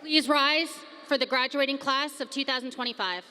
Please rise for the graduating class of 2025.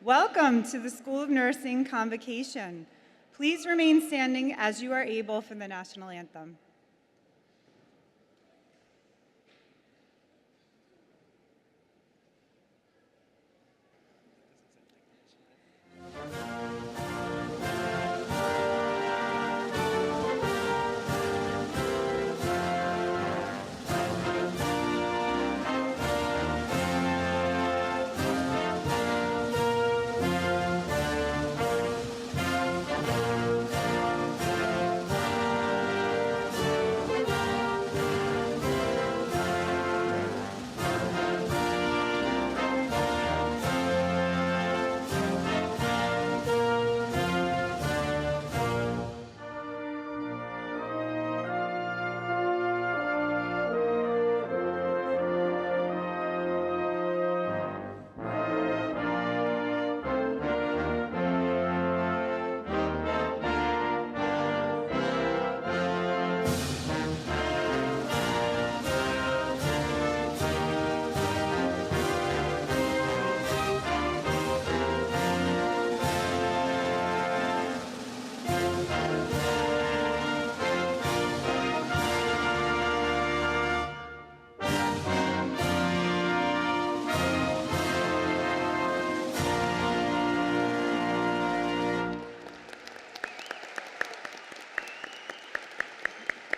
Welcome to the School of Nursing Convocation. Please remain standing as you are able for the national anthem.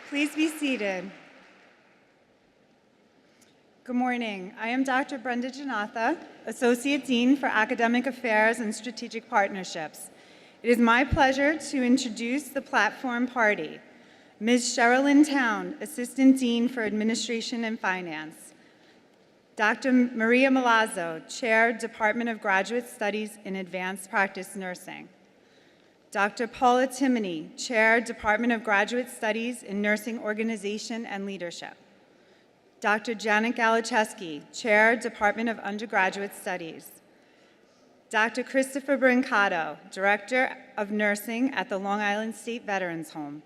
Please be seated. Good morning. I am Dr. Brenda Janatha, Associate Dean for Academic Affairs and Strategic Partnerships. It is my pleasure to introduce the platform party. Ms. Sherilyn Town, Assistant Dean for Administration and Finance. Dr. Maria Milazzo, Chair, Department of Graduate Studies in Advanced Practice Nursing. Dr. Paula Timoney, Chair, Department of Graduate Studies in Nursing Organization and Leadership. Dr. Janet Galacheski, Chair, Department of Undergraduate Studies. Dr. Christopher Brancato, Director of Nursing at the Long Island State Veterans Home.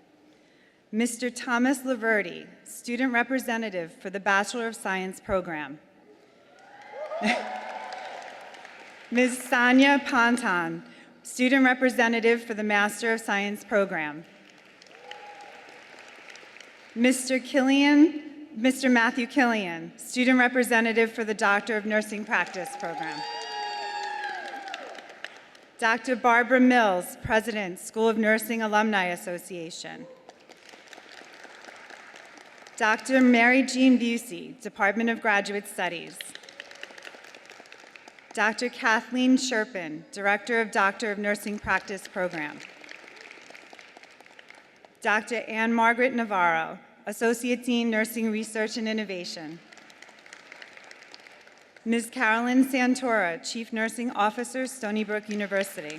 Mr. Thomas Laverty, Student Representative for the Bachelor of Science program. Ms. Sanya Pantan, Student Representative for the Master of Science program. Mr. Matthew Killian, Student Representative for the Doctor of Nursing Practice program. Dr. Barbara Mills, President, School of Nursing Alumni Association. Dr. Mary Jean Busey, Department of Graduate Studies. Dr. Kathleen Sherpin, Director of Doctor of Nursing Practice Program. Dr. Anne Margaret Navarro, Associate Dean, Nursing Research and Innovation. Ms. Carolyn Santora, Chief Nursing Officer, Stony Brook University.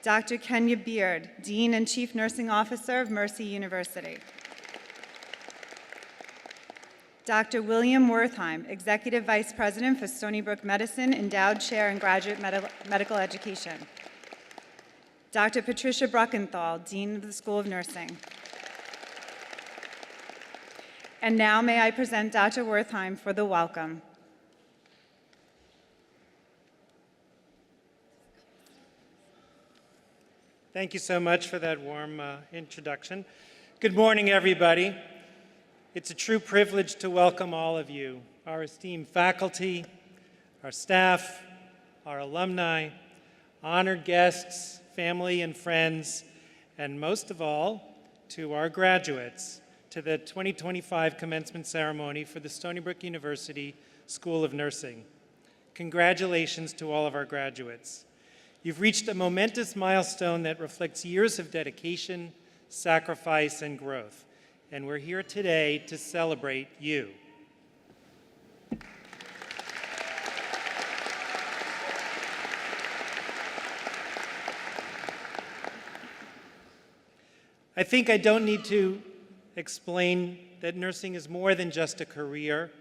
Dr. Kenya Beard, Dean and Chief Nursing Officer of Mercy University. Dr. William Wertheim, Executive Vice President for Stony Brook Medicine, Endowed Chair in Graduate Medical Education. Dr. Patricia Bruckenthal, Dean of the School of Nursing. And now may I present Dr. Wertheim for the welcome. Thank you so much for that warm introduction. Good morning, everybody. It's a true privilege to welcome all of you, our esteemed faculty, our staff, our alumni, honored guests, family and friends, and most of all, to our graduates, to the 2025 commencement ceremony for the Stony Brook University School of Nursing. Congratulations to all of our graduates. You've reached a momentous milestone that reflects years of dedication, sacrifice, and growth. And we're here today to celebrate you. I think I don't need to explain that nursing is more than just a career.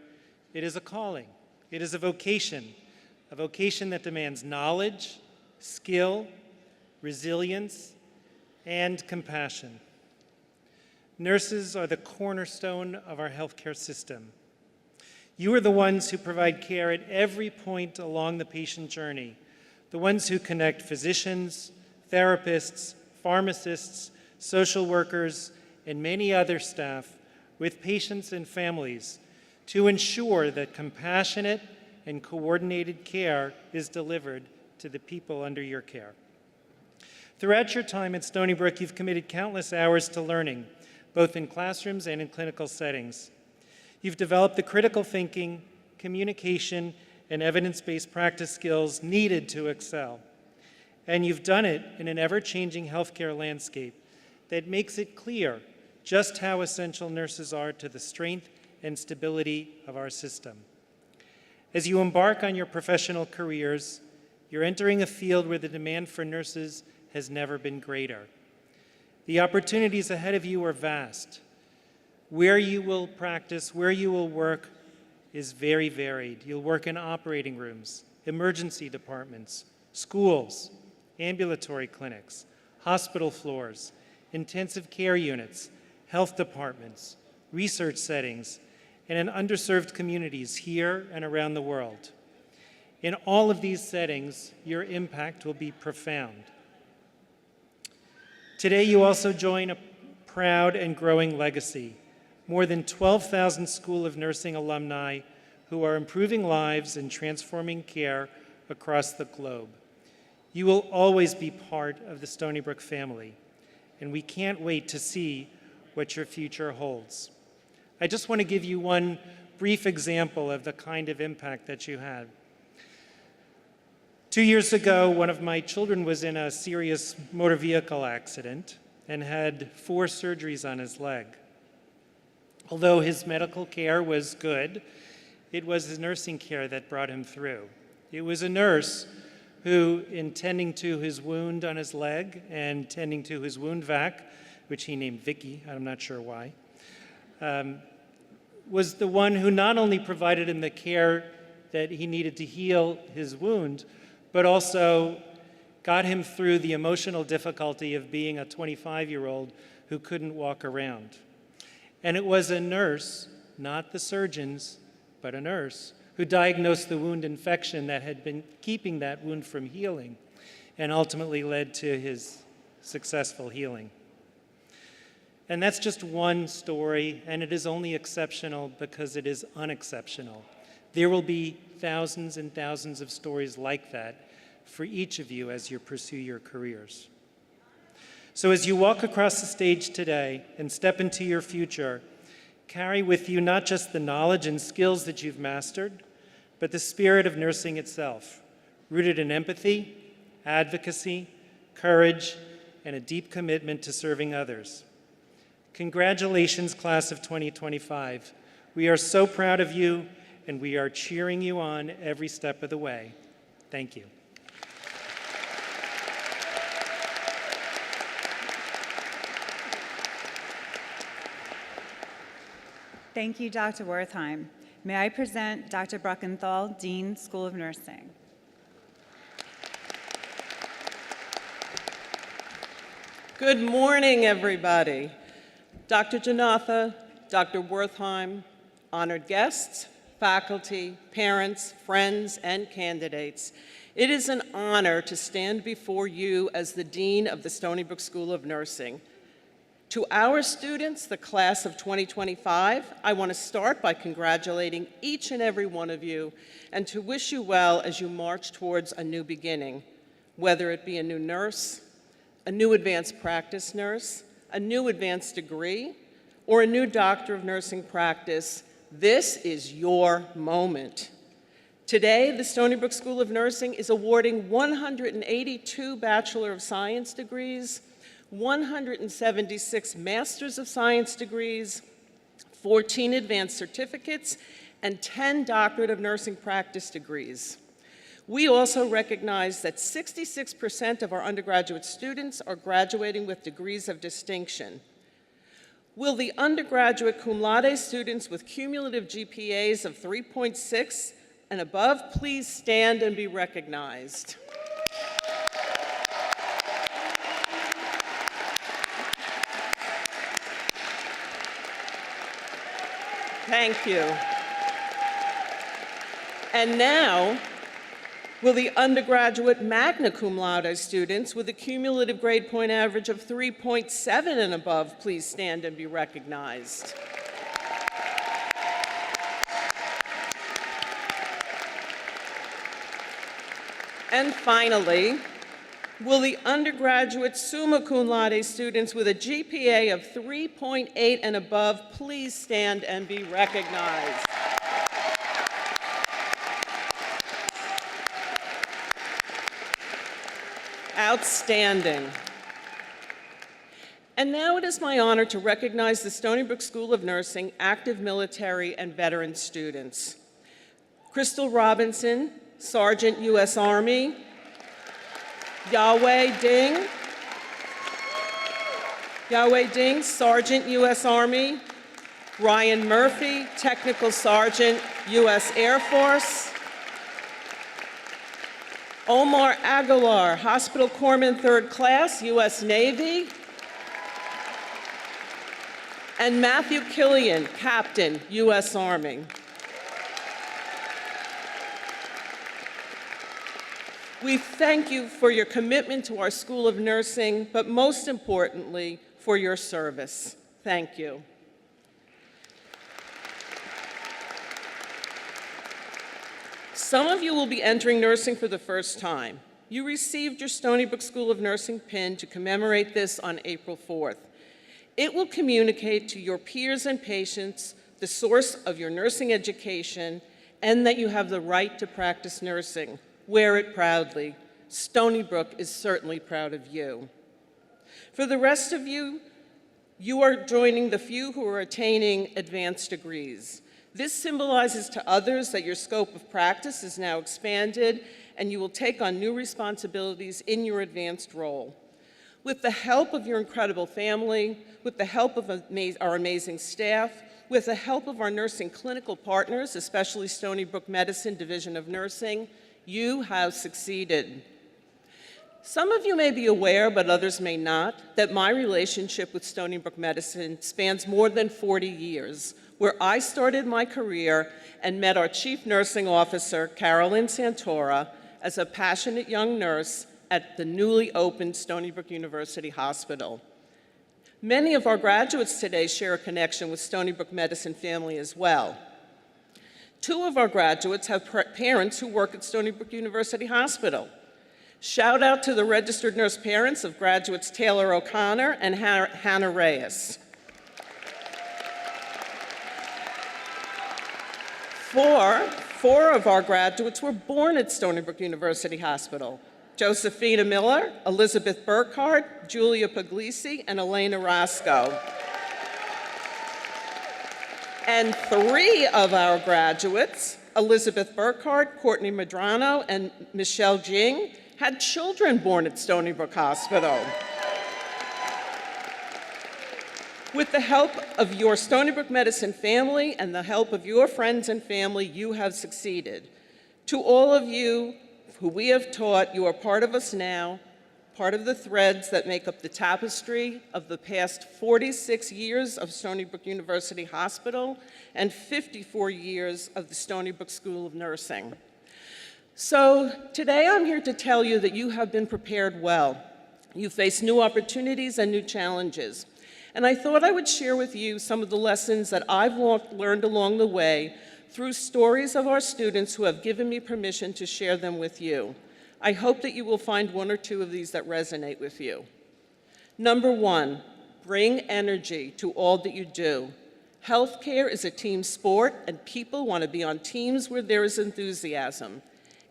It is a calling. It is a vocation that demands knowledge, skill, resilience, and compassion. Nurses are the cornerstone of our healthcare system. You are the ones who provide care at every point along the patient journey, the ones who connect physicians, therapists, pharmacists, social workers, and many other staff with patients and families to ensure that compassionate and coordinated care is delivered to the people under your care. Throughout your time at Stony Brook, you've committed countless hours to learning, both in classrooms and in clinical settings. You've developed the critical thinking, communication, and evidence-based practice skills needed to excel. And you've done it in an ever-changing healthcare landscape that makes it clear just how essential nurses are to the strength and stability of our system. As you embark on your professional careers, you're entering a field where the demand for nurses has never been greater. The opportunities ahead of you are vast. Where you will practice, where you will work is very varied. You'll work in operating rooms, emergency departments, schools, ambulatory clinics, hospital floors, intensive care units, health departments, research settings, and in underserved communities here and around the world. In all of these settings, your impact will be profound. Today, you also join a proud and growing legacy. More than 12,000 School of Nursing alumni who are improving lives and transforming care across the globe. You will always be part of the Stony Brook family, and we can't wait to see what your future holds. I just want to give you one brief example of the kind of impact that you had. 2 years ago, one of my children was in a serious motor vehicle accident and had 4 surgeries on his leg. Although his medical care was good, it was his nursing care that brought him through. It was a nurse who, in tending to his wound on his leg and tending to his wound vac, which he named Vicky, I'm not sure why, was the one who not only provided him the care that he needed to heal his wound, but also got him through the emotional difficulty of being a 25-year-old who couldn't walk around. And it was a nurse, not the surgeons, but a nurse, who diagnosed the wound infection that had been keeping that wound from healing and ultimately led to his successful healing. And that's just one story, and it is only exceptional because it is unexceptional. There will be thousands and thousands of stories like that for each of you as you pursue your careers. So as you walk across the stage today and step into your future, carry with you not just the knowledge and skills that you've mastered, but the spirit of nursing itself, rooted in empathy, advocacy, courage, and a deep commitment to serving others. Congratulations, class of 2025. We are so proud of you, and we are cheering you on every step of the way. Thank you. Thank you, Dr. Wertheim. May I present Dr. Bruckenthal, Dean, School of Nursing. Good morning, everybody. Dr. Janatha, Dr. Wertheim, honored guests, faculty, parents, friends, and candidates. It is an honor to stand before you as the Dean of the Stony Brook School of Nursing. To our students, the class of 2025, I want to start by congratulating each and every one of you and to wish you well as you march towards a new beginning, whether it be a new nurse, a new advanced practice nurse, a new advanced degree, or a new doctor of nursing practice. This is your moment. Today, the Stony Brook School of Nursing is awarding 182 Bachelor of Science degrees, 176 Masters of Science degrees, 14 advanced certificates, and 10 Doctorate of Nursing Practice degrees. We also recognize that 66% of our undergraduate students are graduating with degrees of distinction. Will the undergraduate cum laude students with cumulative GPAs of 3.6 and above please stand and be recognized? Thank you. And now, will the undergraduate magna cum laude students with a cumulative grade point average of 3.7 and above please stand and be recognized? And finally, will the undergraduate summa cum laude students with a GPA of 3.8 and above please stand and be recognized? Outstanding. And now it is my honor to recognize the Stony Brook School of Nursing active military and veteran students. Crystal Robinson, Sergeant U.S. Army. Yahweh Ding, Sergeant U.S. Army. Ryan Murphy, Technical Sergeant, U.S. Air Force. Omar Aguilar, Hospital Corpsman 3rd Class, U.S. Navy. And Matthew Killian, Captain, U.S. Army. We thank you for your commitment to our School of Nursing, but most importantly, for your service. Thank you. Some of you will be entering nursing for the first time. You received your Stony Brook School of Nursing pin to commemorate this on April 4th. It will communicate to your peers and patients the source of your nursing education and that you have the right to practice nursing. Wear it proudly. Stony Brook is certainly proud of you. For the rest of you, you are joining the few who are attaining advanced degrees. This symbolizes to others that your scope of practice is now expanded and you will take on new responsibilities in your advanced role. With the help of your incredible family, with the help of our amazing staff, with the help of our nursing clinical partners, especially Stony Brook Medicine Division of Nursing, you have succeeded. Some of you may be aware, but others may not, that my relationship with Stony Brook Medicine spans more than 40 years, where I started my career and met our Chief Nursing Officer, Carolyn Santora, as a passionate young nurse at the newly opened Stony Brook University Hospital. Many of our graduates today share a connection with Stony Brook Medicine family as well. 2 of our graduates have parents who work at Stony Brook University Hospital. Shout out to the registered nurse parents of graduates Taylor O'Connor and Hannah Reyes. 4 of our graduates were born at Stony Brook University Hospital. Josephina Miller, Elizabeth Burkhardt, Julia Puglisi, and Elena Roscoe. And 3 of our graduates, Elizabeth Burkhardt, Courtney Medrano, and Michelle Jing, had children born at Stony Brook Hospital. With the help of your Stony Brook Medicine family and the help of your friends and family, you have succeeded. To all of you who we have taught, you are part of us now, part of the threads that make up the tapestry of the past 46 years of Stony Brook University Hospital and 54 years of the Stony Brook School of Nursing. So today I'm here to tell you that you have been prepared well. You face new opportunities and new challenges. And I thought I would share with you some of the lessons that I've learned along the way through stories of our students who have given me permission to share them with you. I hope that you will find 1 or 2 of these that resonate with you. Number 1, bring energy to all that you do. Healthcare is a team sport, and people want to be on teams where there is enthusiasm.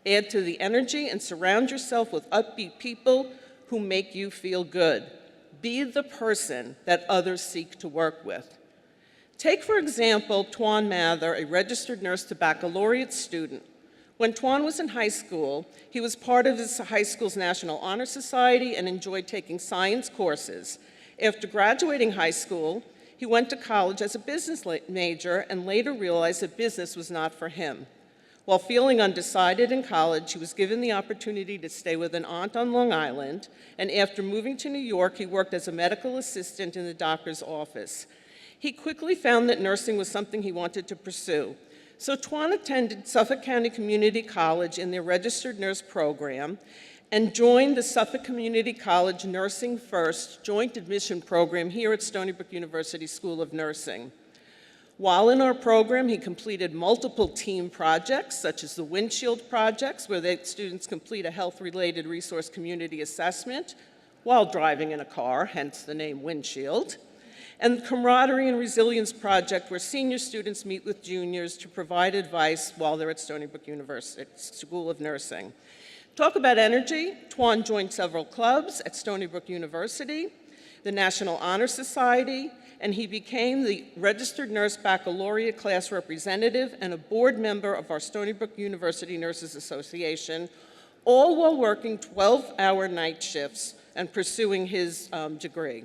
Add to the energy and surround yourself with upbeat people who make you feel good. Be the person that others seek to work with. Take, for example, Twan Mather, a registered nurse to baccalaureate student. When Twan was in high school, he was part of his high school's National Honor Society and enjoyed taking science courses. After graduating high school, he went to college as a business major and later realized that business was not for him. While feeling undecided in college, he was given the opportunity to stay with an aunt on Long Island, and after moving to New York, he worked as a medical assistant in the doctor's office. He quickly found that nursing was something he wanted to pursue. So Tuan attended Suffolk County Community College in their registered nurse program and joined the Suffolk Community College Nursing First joint admission program here at Stony Brook University School of Nursing. While in our program, he completed multiple team projects, such as the Windshield projects, where the students complete a health-related resource community assessment while driving in a car, hence the name Windshield, and the Camaraderie and Resilience project, where senior students meet with juniors to provide advice while they're at Stony Brook University School of Nursing. Talk about energy. Tuan joined several clubs at Stony Brook University, the National Honor Society, and he became the registered nurse baccalaureate class representative and a board member of our Stony Brook University Nurses Association, all while working 12-hour night shifts and pursuing his degree.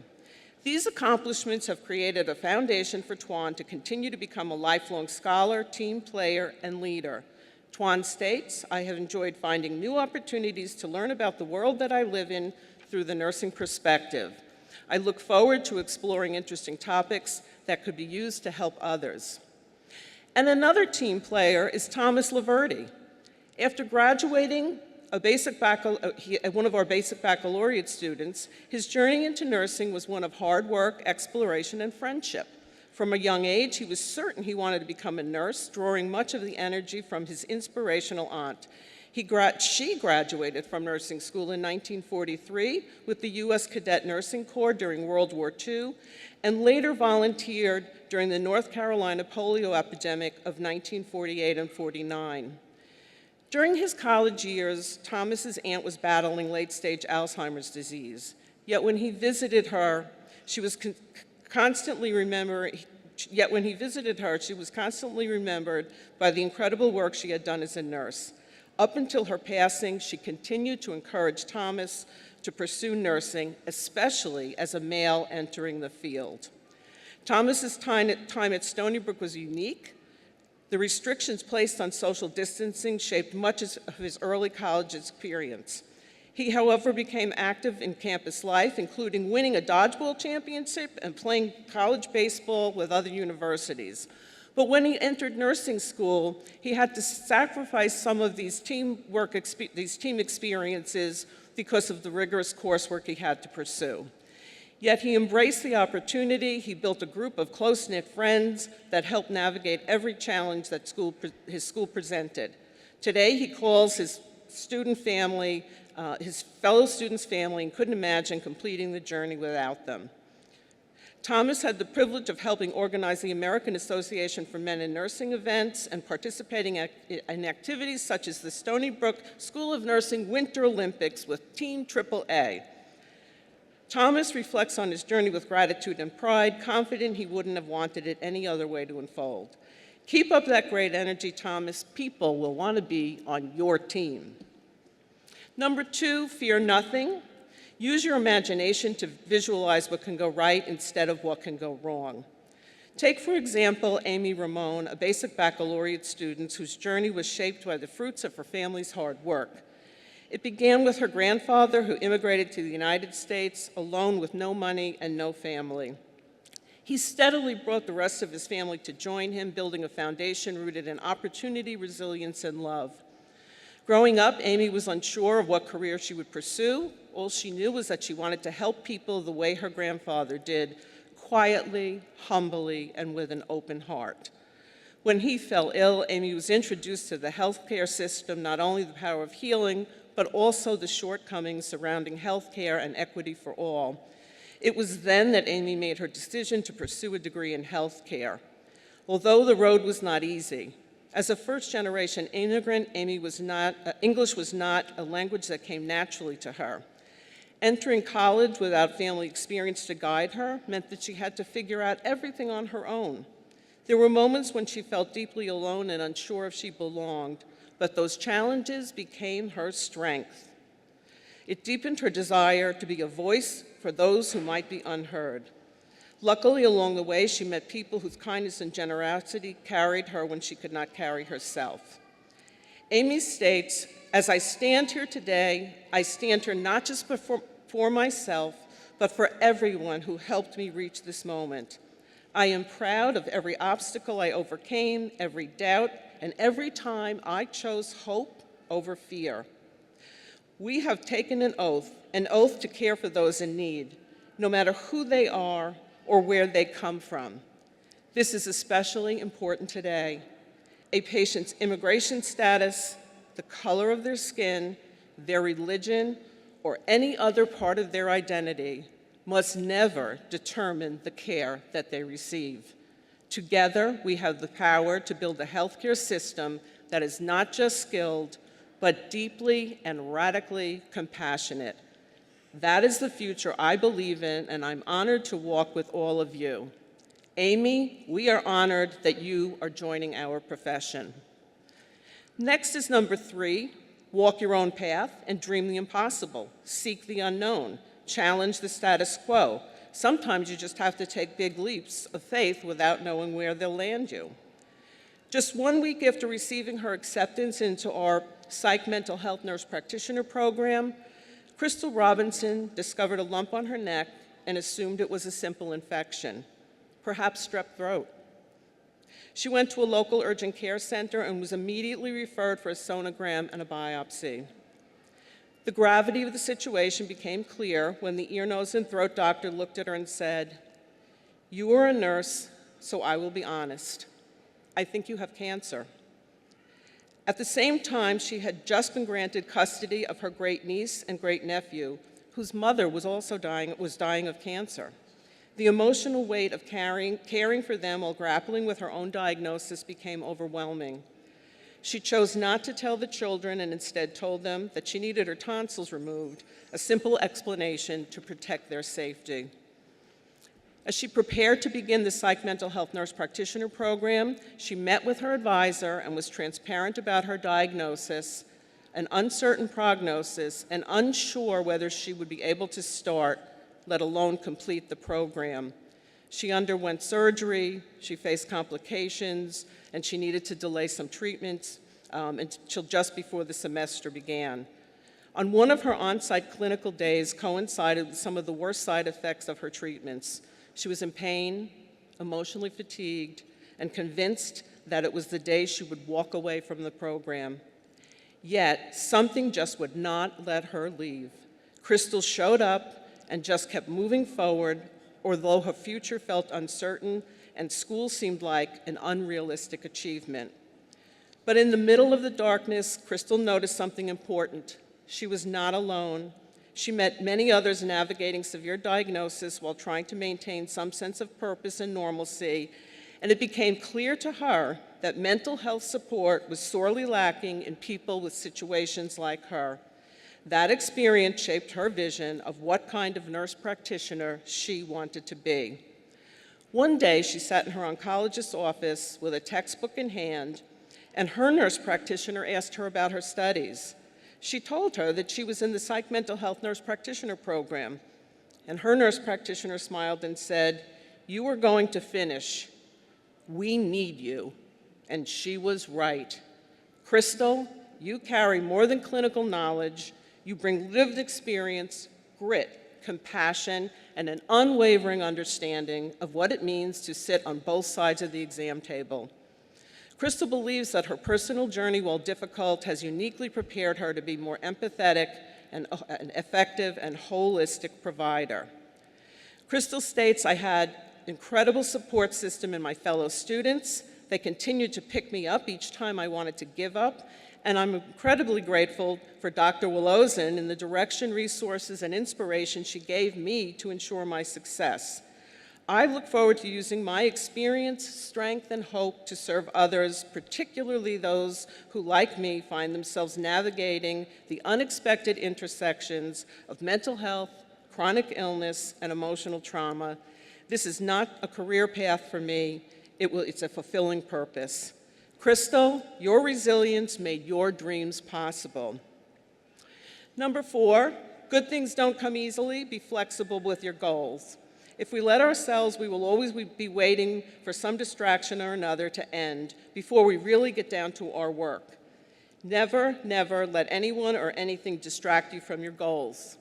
These accomplishments have created a foundation for Tuan to continue to become a lifelong scholar, team player, and leader. Tuan states, "I have enjoyed finding new opportunities to learn about the world that I live in through the nursing perspective. I look forward to exploring interesting topics that could be used to help others." And another team player is Thomas Laverty. After graduating one of our basic baccalaureate students, his journey into nursing was one of hard work, exploration, and friendship. From a young age, he was certain he wanted to become a nurse, drawing much of the energy from his inspirational aunt. She graduated from nursing school in 1943 with the U.S. Cadet Nursing Corps during World War II, and later volunteered during the North Carolina polio epidemic of 1948 and 49. During his college years, Thomas's aunt was battling late-stage Alzheimer's disease. Yet when he visited her, she was constantly remembered by the incredible work she had done as a nurse. Up until her passing, she continued to encourage Thomas to pursue nursing, especially as a male entering the field. Thomas's time at Stony Brook was unique. The restrictions placed on social distancing shaped much of his early college experience. He, however, became active in campus life, including winning a dodgeball championship and playing college baseball with other universities. But when he entered nursing school, he had to sacrifice some of these team experiences because of the rigorous coursework he had to pursue. Yet he embraced the opportunity. He built a group of close-knit friends that helped navigate every challenge that his school presented. Today, he calls his fellow students family, and couldn't imagine completing the journey without them. Thomas had the privilege of helping organize the American Association for Men in Nursing events and participating in activities such as the Stony Brook School of Nursing Winter Olympics with Team AAA. Thomas reflects on his journey with gratitude and pride, confident he wouldn't have wanted it any other way to unfold. Keep up that great energy, Thomas. People will want to be on your team. Number 2, fear nothing. Use your imagination to visualize what can go right instead of what can go wrong. Take, for example, Amy Ramone, a basic baccalaureate student whose journey was shaped by the fruits of her family's hard work. It began with her grandfather, who immigrated to the United States alone with no money and no family. He steadily brought the rest of his family to join him, building a foundation rooted in opportunity, resilience, and love. Growing up, Amy was unsure of what career she would pursue. All she knew was that she wanted to help people the way her grandfather did, quietly, humbly, and with an open heart. When he fell ill, Amy was introduced to the healthcare system, not only the power of healing, but also the shortcomings surrounding healthcare and equity for all. It was then that Amy made her decision to pursue a degree in healthcare. Although the road was not easy, as a first-generation immigrant, English was not a language that came naturally to her. Entering college without family experience to guide her meant that she had to figure out everything on her own. There were moments when she felt deeply alone and unsure if she belonged, but those challenges became her strength. It deepened her desire to be a voice for those who might be unheard. Luckily, along the way, she met people whose kindness and generosity carried her when she could not carry herself. Amy states, "As I stand here today, I stand here not just for myself, but for everyone who helped me reach this moment. I am proud of every obstacle I overcame, every doubt, and every time I chose hope over fear. We have taken an oath to care for those in need, no matter who they are or where they come from. This is especially important today. A patient's immigration status, the color of their skin, their religion, or any other part of their identity must never determine the care that they receive. Together, we have the power to build a healthcare system that is not just skilled, but deeply and radically compassionate. That is the future I believe in, and I'm honored to walk with all of you. Amy, we are honored that you are joining our profession. Next is number 3, walk your own path and dream the impossible. Seek the unknown. Challenge the status quo. Sometimes you just have to take big leaps of faith without knowing where they'll land you. Just 1 week after receiving her acceptance into our psych mental health nurse practitioner program, Crystal Robinson discovered a lump on her neck and assumed it was a simple infection, perhaps strep throat. She went to a local urgent care center and was immediately referred for a sonogram and a biopsy. The gravity of the situation became clear when the ear, nose, and throat doctor looked at her and said, "You are a nurse, so I will be honest. I think you have cancer." At the same time, she had just been granted custody of her great-niece and great-nephew, whose mother was also dying of cancer. The emotional weight of caring for them while grappling with her own diagnosis became overwhelming. She chose not to tell the children and instead told them that she needed her tonsils removed, a simple explanation to protect their safety. As she prepared to begin the psych mental health nurse practitioner program, she met with her advisor and was transparent about her diagnosis, an uncertain prognosis, and unsure whether she would be able to start, let alone complete the program. She underwent surgery, she faced complications, and she needed to delay some treatments until just before the semester began. On one of her on-site clinical days coincided with some of the worst side effects of her treatments. She was in pain, emotionally fatigued, and convinced that it was the day she would walk away from the program. Yet, something just would not let her leave. Crystal showed up and just kept moving forward, although her future felt uncertain and school seemed like an unrealistic achievement. But in the middle of the darkness, Crystal noticed something important. She was not alone. She met many others navigating severe diagnosis while trying to maintain some sense of purpose and normalcy, and it became clear to her that mental health support was sorely lacking in people with situations like her. That experience shaped her vision of what kind of nurse practitioner she wanted to be. One day, she sat in her oncologist's office with a textbook in hand, and her nurse practitioner asked her about her studies. She told her that she was in the psych mental health nurse practitioner program, and her nurse practitioner smiled and said, "You are going to finish. We need you." And she was right. Crystal, you carry more than clinical knowledge. You bring lived experience, grit, compassion, and an unwavering understanding of what it means to sit on both sides of the exam table. Crystal believes that her personal journey, while difficult, has uniquely prepared her to be more empathetic and an effective and holistic provider. Crystal states, "I had incredible support system in my fellow students. They continued to pick me up each time I wanted to give up, and I'm incredibly grateful for Dr. Willozin and the direction, resources, and inspiration she gave me to ensure my success. I look forward to using my experience, strength, and hope to serve others, particularly those who, like me, find themselves navigating the unexpected intersections of mental health, chronic illness, and emotional trauma. This is not a career path for me. It's a fulfilling purpose." Crystal, your resilience made your dreams possible. Number 4, good things don't come easily. Be flexible with your goals. If we let ourselves, we will always be waiting for some distraction or another to end before we really get down to our work. Never, never let anyone or anything distract you from your goals.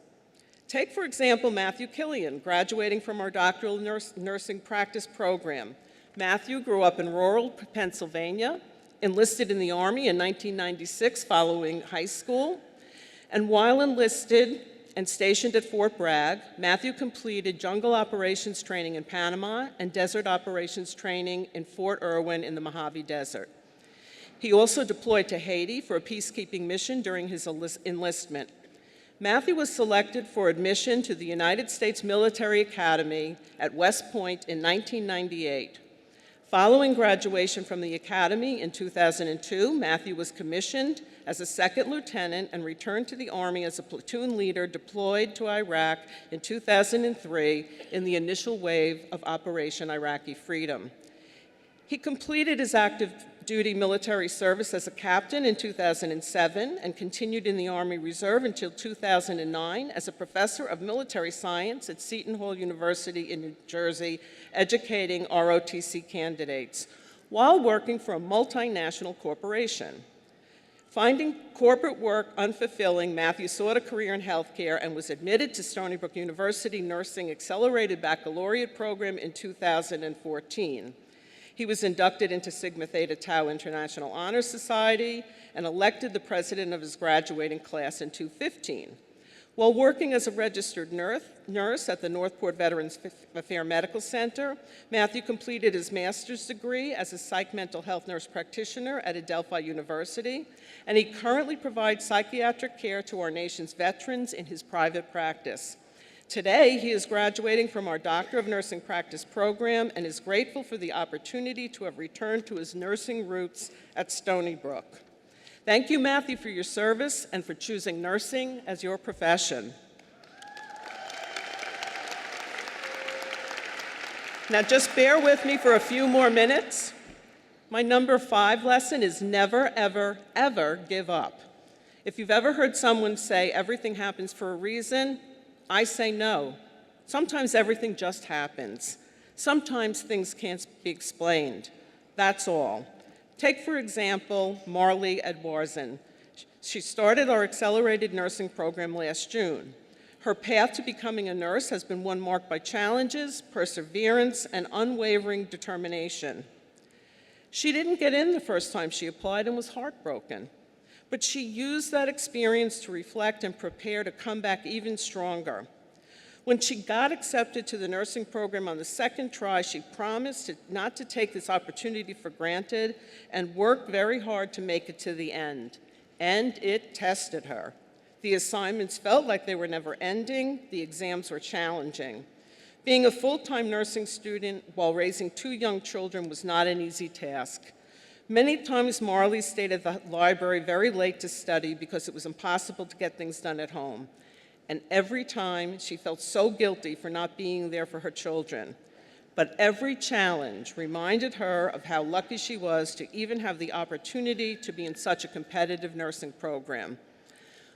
Take, for example, Matthew Killian, graduating from our doctoral nursing practice program. Matthew grew up in rural Pennsylvania, enlisted in the Army in 1996 following high school, and while enlisted and stationed at Fort Bragg, Matthew completed jungle operations training in Panama and desert operations training in Fort Irwin in the Mojave Desert. He also deployed to Haiti for a peacekeeping mission during his enlistment. Matthew was selected for admission to the United States Military Academy at West Point in 1998. Following graduation from the Academy in 2002, Matthew was commissioned as a second lieutenant and returned to the Army as a platoon leader deployed to Iraq in 2003 in the initial wave of Operation Iraqi Freedom. He completed his active duty military service as a captain in 2007 and continued in the Army Reserve until 2009 as a professor of military science at Seton Hall University in New Jersey, educating ROTC candidates, while working for a multinational corporation. Finding corporate work unfulfilling, Matthew sought a career in healthcare and was admitted to Stony Brook University Nursing Accelerated Baccalaureate program in 2014. He was inducted into Sigma Theta Tau International Honor Society and elected the president of his graduating class in 2015. While working as a registered nurse at the Northport Veterans Affairs Medical Center, Matthew completed his master's degree as a psych mental health nurse practitioner at Adelphi University, and he currently provides psychiatric care to our nation's veterans in his private practice. Today, he is graduating from our Doctor of Nursing Practice program and is grateful for the opportunity to have returned to his nursing roots at Stony Brook. Thank you, Matthew, for your service and for choosing nursing as your profession. Now, just bear with me for a few more minutes. My number 5 lesson is never, ever, ever give up. If you've ever heard someone say everything happens for a reason, I say no. Sometimes everything just happens. Sometimes things can't be explained. That's all. Take, for example, Marley Edwarzen. She started our accelerated nursing program last June. Her path to becoming a nurse has been one marked by challenges, perseverance, and unwavering determination. She didn't get in the first time she applied and was heartbroken. But she used that experience to reflect and prepare to come back even stronger. When she got accepted to the nursing program on the second try, she promised not to take this opportunity for granted and worked very hard to make it to the end. And it tested her. The assignments felt like they were never ending. The exams were challenging. Being a full-time nursing student while raising 2 young children was not an easy task. Many times Marley stayed at the library very late to study because it was impossible to get things done at home. And every time she felt so guilty for not being there for her children. But every challenge reminded her of how lucky she was to even have the opportunity to be in such a competitive nursing program.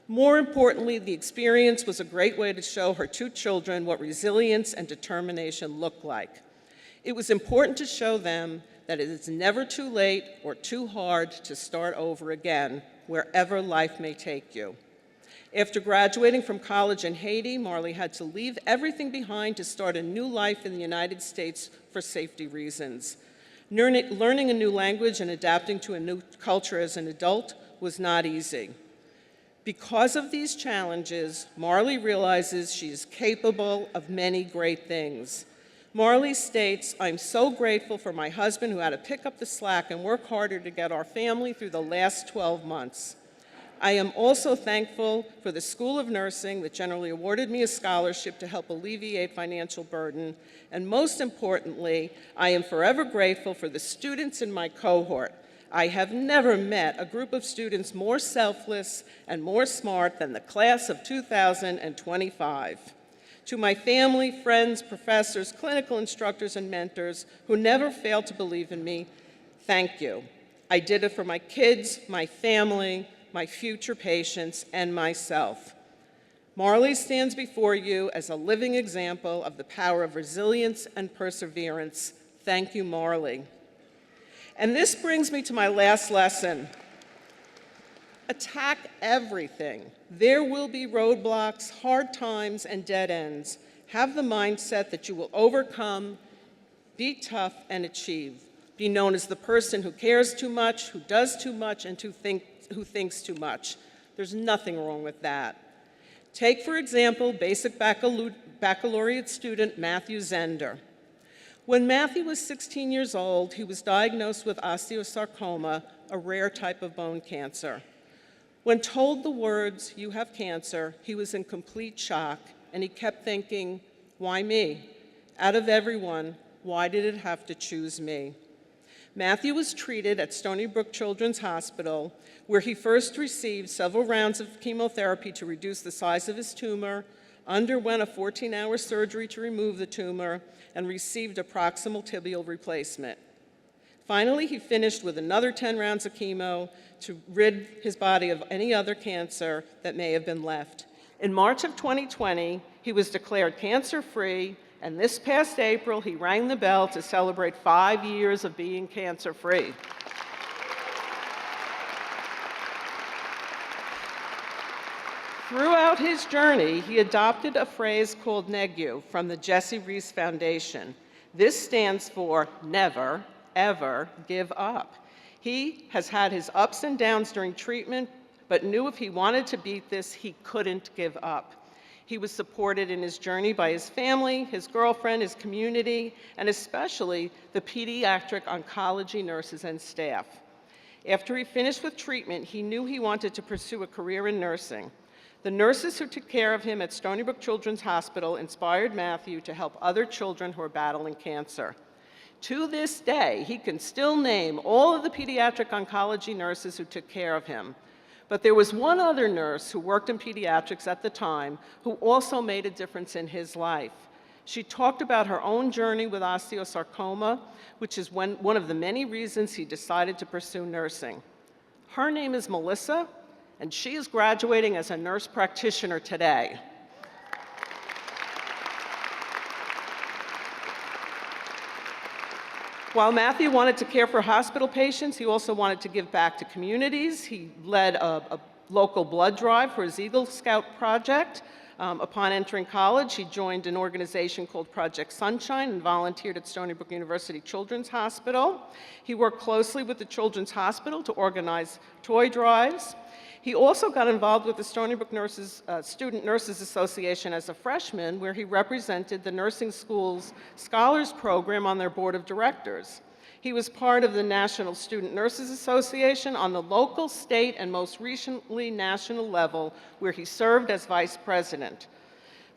More importantly, the experience was a great way to show her 2 children what resilience and determination look like. It was important to show them that it is never too late or too hard to start over again, wherever life may take you. After graduating from college in Haiti, Marley had to leave everything behind to start a new life in the United States for safety reasons. Learning a new language and adapting to a new culture as an adult was not easy. Because of these challenges, Marley realizes she is capable of many great things. Marley states, "I'm so grateful for my husband who had to pick up the slack and work harder to get our family through the last 12 months. I am also thankful for the School of Nursing that generally awarded me a scholarship to help alleviate financial burden. And most importantly, I am forever grateful for the students in my cohort. I have never met a group of students more selfless and more smart than the class of 2025. To my family, friends, professors, clinical instructors, and mentors who never failed to believe in me, thank you. I did it for my kids, my family, my future patients, and myself." Marley stands before you as a living example of the power of resilience and perseverance. Thank you, Marley. And this brings me to my last lesson. Attack everything. There will be roadblocks, hard times, and dead ends. Have the mindset that you will overcome, be tough, and achieve. Be known as the person who cares too much, who does too much, and who thinks too much. There's nothing wrong with that. Take, for example, basic baccalaureate student Matthew Zender. When Matthew was 16 years old, he was diagnosed with osteosarcoma, a rare type of bone cancer. When told the words, "You have cancer," he was in complete shock, and he kept thinking, why me? Out of everyone, why did it have to choose me? Matthew was treated at Stony Brook Children's Hospital, where he first received several rounds of chemotherapy to reduce the size of his tumor, underwent a 14-hour surgery to remove the tumor, and received a proximal tibial replacement. Finally, he finished with another 10 rounds of chemo to rid his body of any other cancer that may have been left. In March of 2020, he was declared cancer-free, and this past April, he rang the bell to celebrate 5 years of being cancer-free. Throughout his journey, he adopted a phrase called NEGU from the Jesse Reese Foundation. This stands for never, ever give up. He has had his ups and downs during treatment, but knew if he wanted to beat this, he couldn't give up. He was supported in his journey by his family, his girlfriend, his community, and especially the pediatric oncology nurses and staff. After he finished with treatment, he knew he wanted to pursue a career in nursing. The nurses who took care of him at Stony Brook Children's Hospital inspired Matthew to help other children who are battling cancer. To this day, he can still name all of the pediatric oncology nurses who took care of him. But there was one other nurse who worked in pediatrics at the time who also made a difference in his life. She talked about her own journey with osteosarcoma, which is one of the many reasons he decided to pursue nursing. Her name is Melissa, and she is graduating as a nurse practitioner today. While Matthew wanted to care for hospital patients, he also wanted to give back to communities. He led a local blood drive for his Eagle Scout project. Upon entering college, he joined an organization called Project Sunshine and volunteered at Stony Brook University Children's Hospital. He worked closely with the Children's Hospital to organize toy drives. He also got involved with the Stony Brook Student Nurses Association as a freshman, where he represented the nursing school's scholars program on their board of directors. He was part of the National Student Nurses Association on the local, state, and most recently national level, where he served as vice president.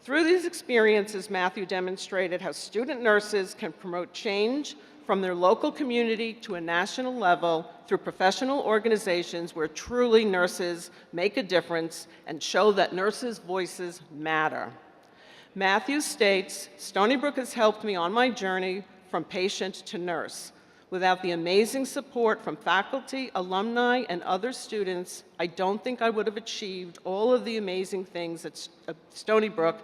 Through these experiences, Matthew demonstrated how student nurses can promote change from their local community to a national level through professional organizations where truly nurses make a difference and show that nurses' voices matter. Matthew states, "Stony Brook has helped me on my journey from patient to nurse. Without the amazing support from faculty, alumni, and other students, I don't think I would have achieved all of the amazing things at Stony Brook.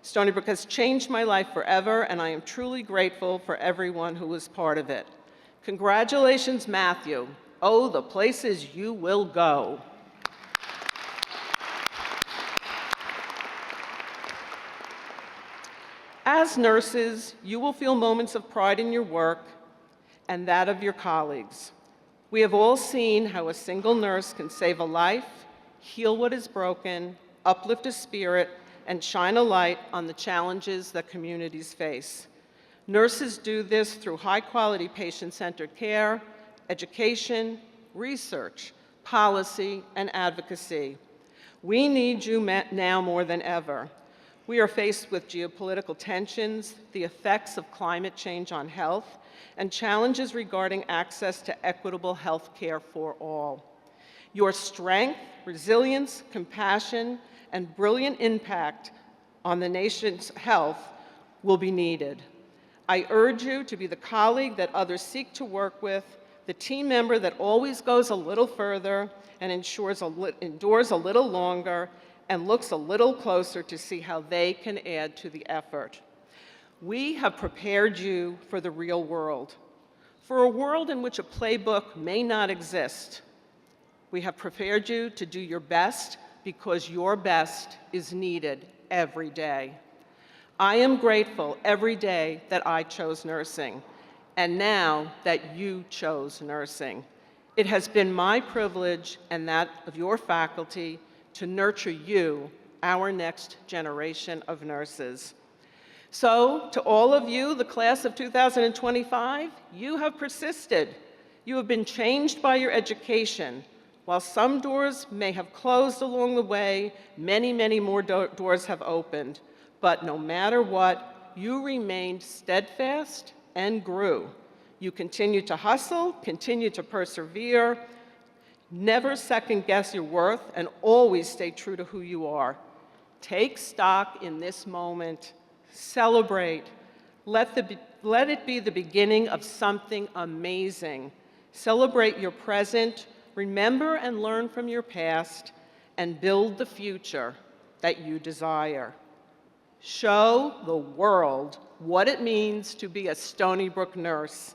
Stony Brook has changed my life forever, and I am truly grateful for everyone who was part of it." Congratulations, Matthew. Oh, the places you will go. As nurses, you will feel moments of pride in your work and that of your colleagues. We have all seen how a single nurse can save a life, heal what is broken, uplift a spirit, and shine a light on the challenges that communities face. Nurses do this through high-quality patient-centered care, education, research, policy, and advocacy. We need you now more than ever. We are faced with geopolitical tensions, the effects of climate change on health, and challenges regarding access to equitable health care for all. Your strength, resilience, compassion, and brilliant impact on the nation's health will be needed. I urge you to be the colleague that others seek to work with, the team member that always goes a little further and endures a little longer, and looks a little closer to see how they can add to the effort. We have prepared you for the real world, for a world in which a playbook may not exist. We have prepared you to do your best because your best is needed every day. I am grateful every day that I chose nursing, and now that you chose nursing. It has been my privilege and that of your faculty to nurture you, our next generation of nurses. So, to all of you, the class of 2025, you have persisted. You have been changed by your education. While some doors may have closed along the way, many, many more doors have opened. But no matter what, you remained steadfast and grew. You continue to hustle, continue to persevere, never second guess your worth, and always stay true to who you are. Take stock in this moment. Celebrate. Let it be the beginning of something amazing. Celebrate your present, remember and learn from your past, and build the future that you desire. Show the world what it means to be a Stony Brook nurse.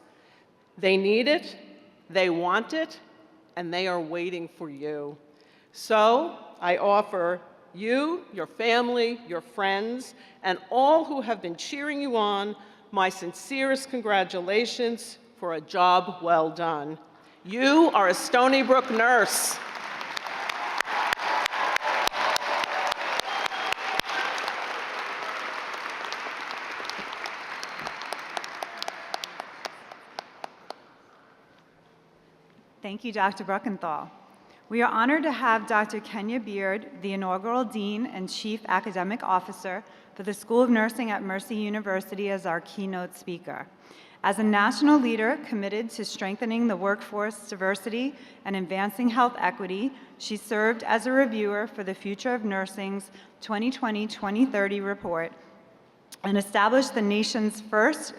They need it, they want it, and they are waiting for you. So I offer you, your family, your friends, and all who have been cheering you on, my sincerest congratulations for a job well done. You are a Stony Brook nurse. Thank you, Dr. Bruckenthal. We are honored to have Dr. Kenya Beard, the inaugural Dean and Chief Academic Officer for the School of Nursing at Mercy University, as our keynote speaker. As a national leader committed to strengthening the workforce diversity and advancing health equity, she served as a reviewer for the Future of Nursing's 2020-2030 report and established the nation's first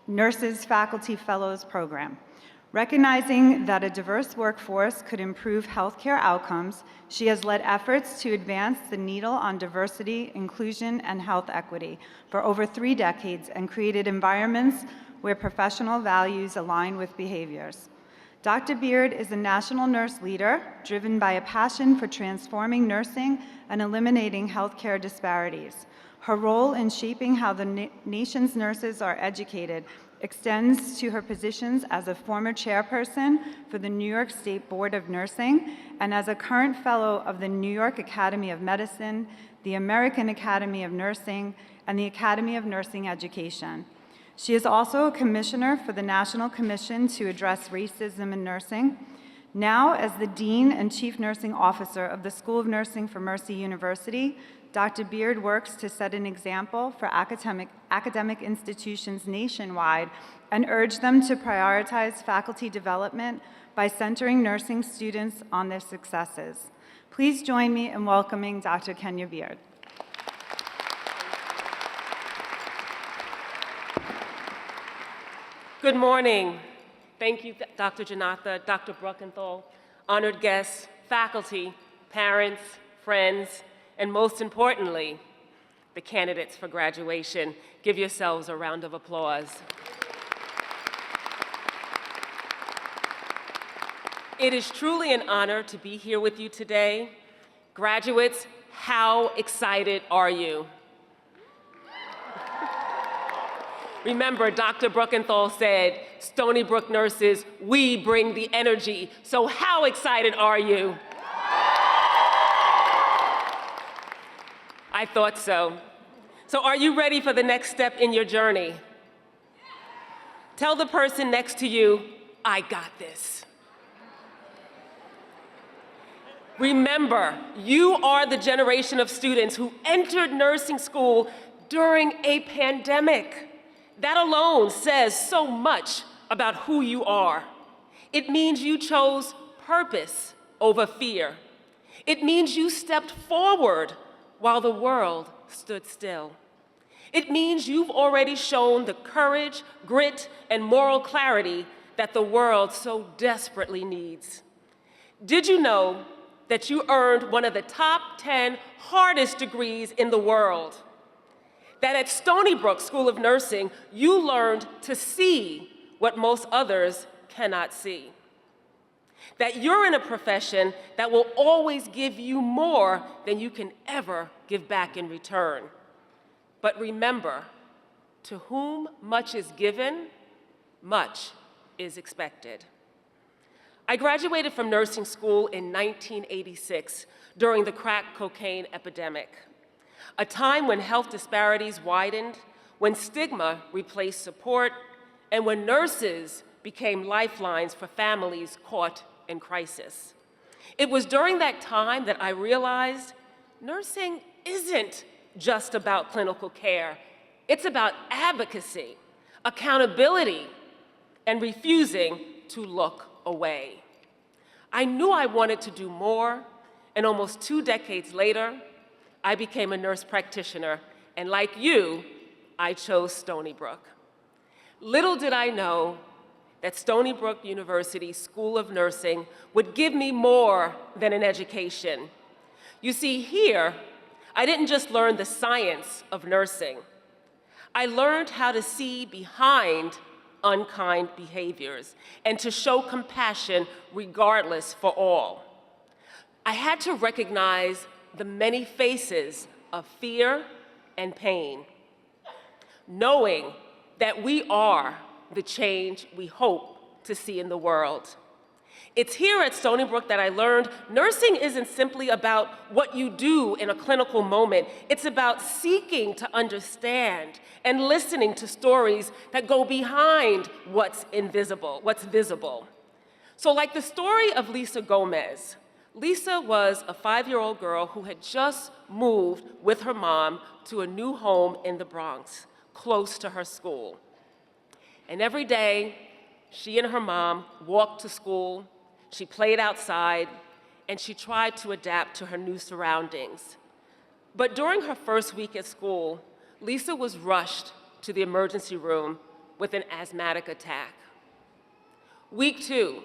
Nurses Faculty Fellows program. Recognizing that a diverse workforce could improve healthcare outcomes, she has led efforts to advance the needle on diversity, inclusion, and health equity for over 3 decades and created environments where professional values align with behaviors. Dr. Beard is a national nurse leader driven by a passion for transforming nursing and eliminating healthcare disparities. Her role in shaping how the nation's nurses are educated extends to her positions as a former chairperson for the New York State Board of Nursing and as a current fellow of the New York Academy of Medicine, the American Academy of Nursing, and the Academy of Nursing Education. She is also a commissioner for the National Commission to Address Racism in Nursing. Now, as the Dean and Chief Nursing Officer of the School of Nursing for Mercy University, Dr. Beard works to set an example for academic institutions nationwide and urge them to prioritize faculty development by centering nursing students on their successes. Please join me in welcoming Dr. Kenya Beard. Good morning. Thank you, Dr. Janatha, Dr. Bruckenthal, honored guests, faculty, parents, friends, and most importantly, the candidates for graduation. Give yourselves a round of applause. It is truly an honor to be here with you today. Graduates, how excited are you? Remember, Dr. Bruckenthal said, Stony Brook nurses, we bring the energy. So how excited are you? I thought so. So are you ready for the next step in your journey? Tell the person next to you, I got this. Remember, you are the generation of students who entered nursing school during a pandemic. That alone says so much about who you are. It means you chose purpose over fear. It means you stepped forward while the world stood still. It means you've already shown the courage, grit, and moral clarity that the world so desperately needs. Did you know that you earned one of the top 10 hardest degrees in the world? That at Stony Brook School of Nursing, you learned to see what most others cannot see. that you're in a profession that will always give you more than you can ever give back in return. But remember, to whom much is given, much is expected. I graduated from nursing school in 1986 during the crack cocaine epidemic, a time when health disparities widened, when stigma replaced support, and when nurses became lifelines for families caught in crisis. It was during that time that I realized nursing isn't just about clinical care. It's about advocacy, accountability, and refusing to look away. I knew I wanted to do more, and almost 2 decades later, I became a nurse practitioner, and like you, I chose Stony Brook. Little did I know that Stony Brook University School of Nursing would give me more than an education. You see, here, I didn't just learn the science of nursing. I learned how to see behind unkind behaviors and to show compassion regardless for all. I had to recognize the many faces of fear and pain, knowing that we are the change we hope to see in the world. It's here at Stony Brook that I learned nursing isn't simply about what you do in a clinical moment. It's about seeking to understand and listening to stories that go behind what's visible. So like the story of Lisa Gomez. Lisa was a 5-year-old girl who had just moved with her mom to a new home in the Bronx, close to her school. And every day, she and her mom walked to school, she played outside, and she tried to adapt to her new surroundings. But during her first week at school, Lisa was rushed to the emergency room with an asthmatic attack. Week 2,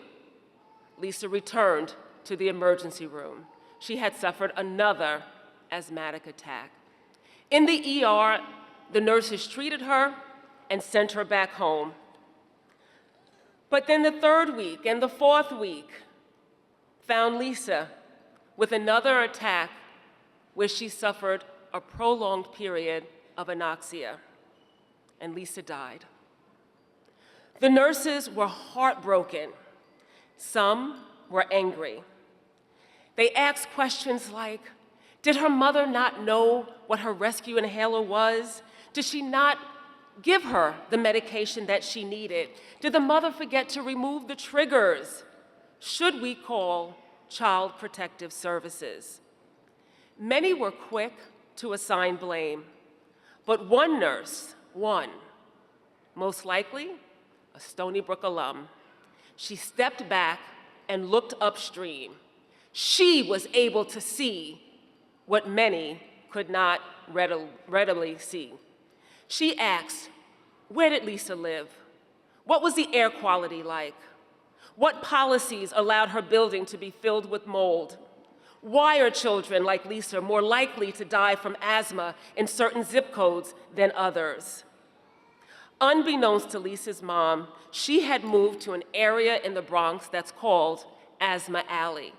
Lisa returned to the emergency room. She had suffered another asthmatic attack. In the ER, the nurses treated her and sent her back home. But then the 3rd week and the 4th week found Lisa with another attack where she suffered a prolonged period of anoxia, and Lisa died. The nurses were heartbroken. Some were angry. They asked questions like, did her mother not know what her rescue inhaler was? Did she not give her the medication that she needed? Did the mother forget to remove the triggers? Should we call Child Protective Services? Many were quick to assign blame, but one nurse, most likely a Stony Brook alum, she stepped back and looked upstream. She was able to see what many could not readily see. She asked, where did Lisa live? What was the air quality like? What policies allowed her building to be filled with mold? Why are children like Lisa more likely to die from asthma in certain zip codes than others? Unbeknownst to Lisa's mom, she had moved to an area in the Bronx that's called Asthma Alley.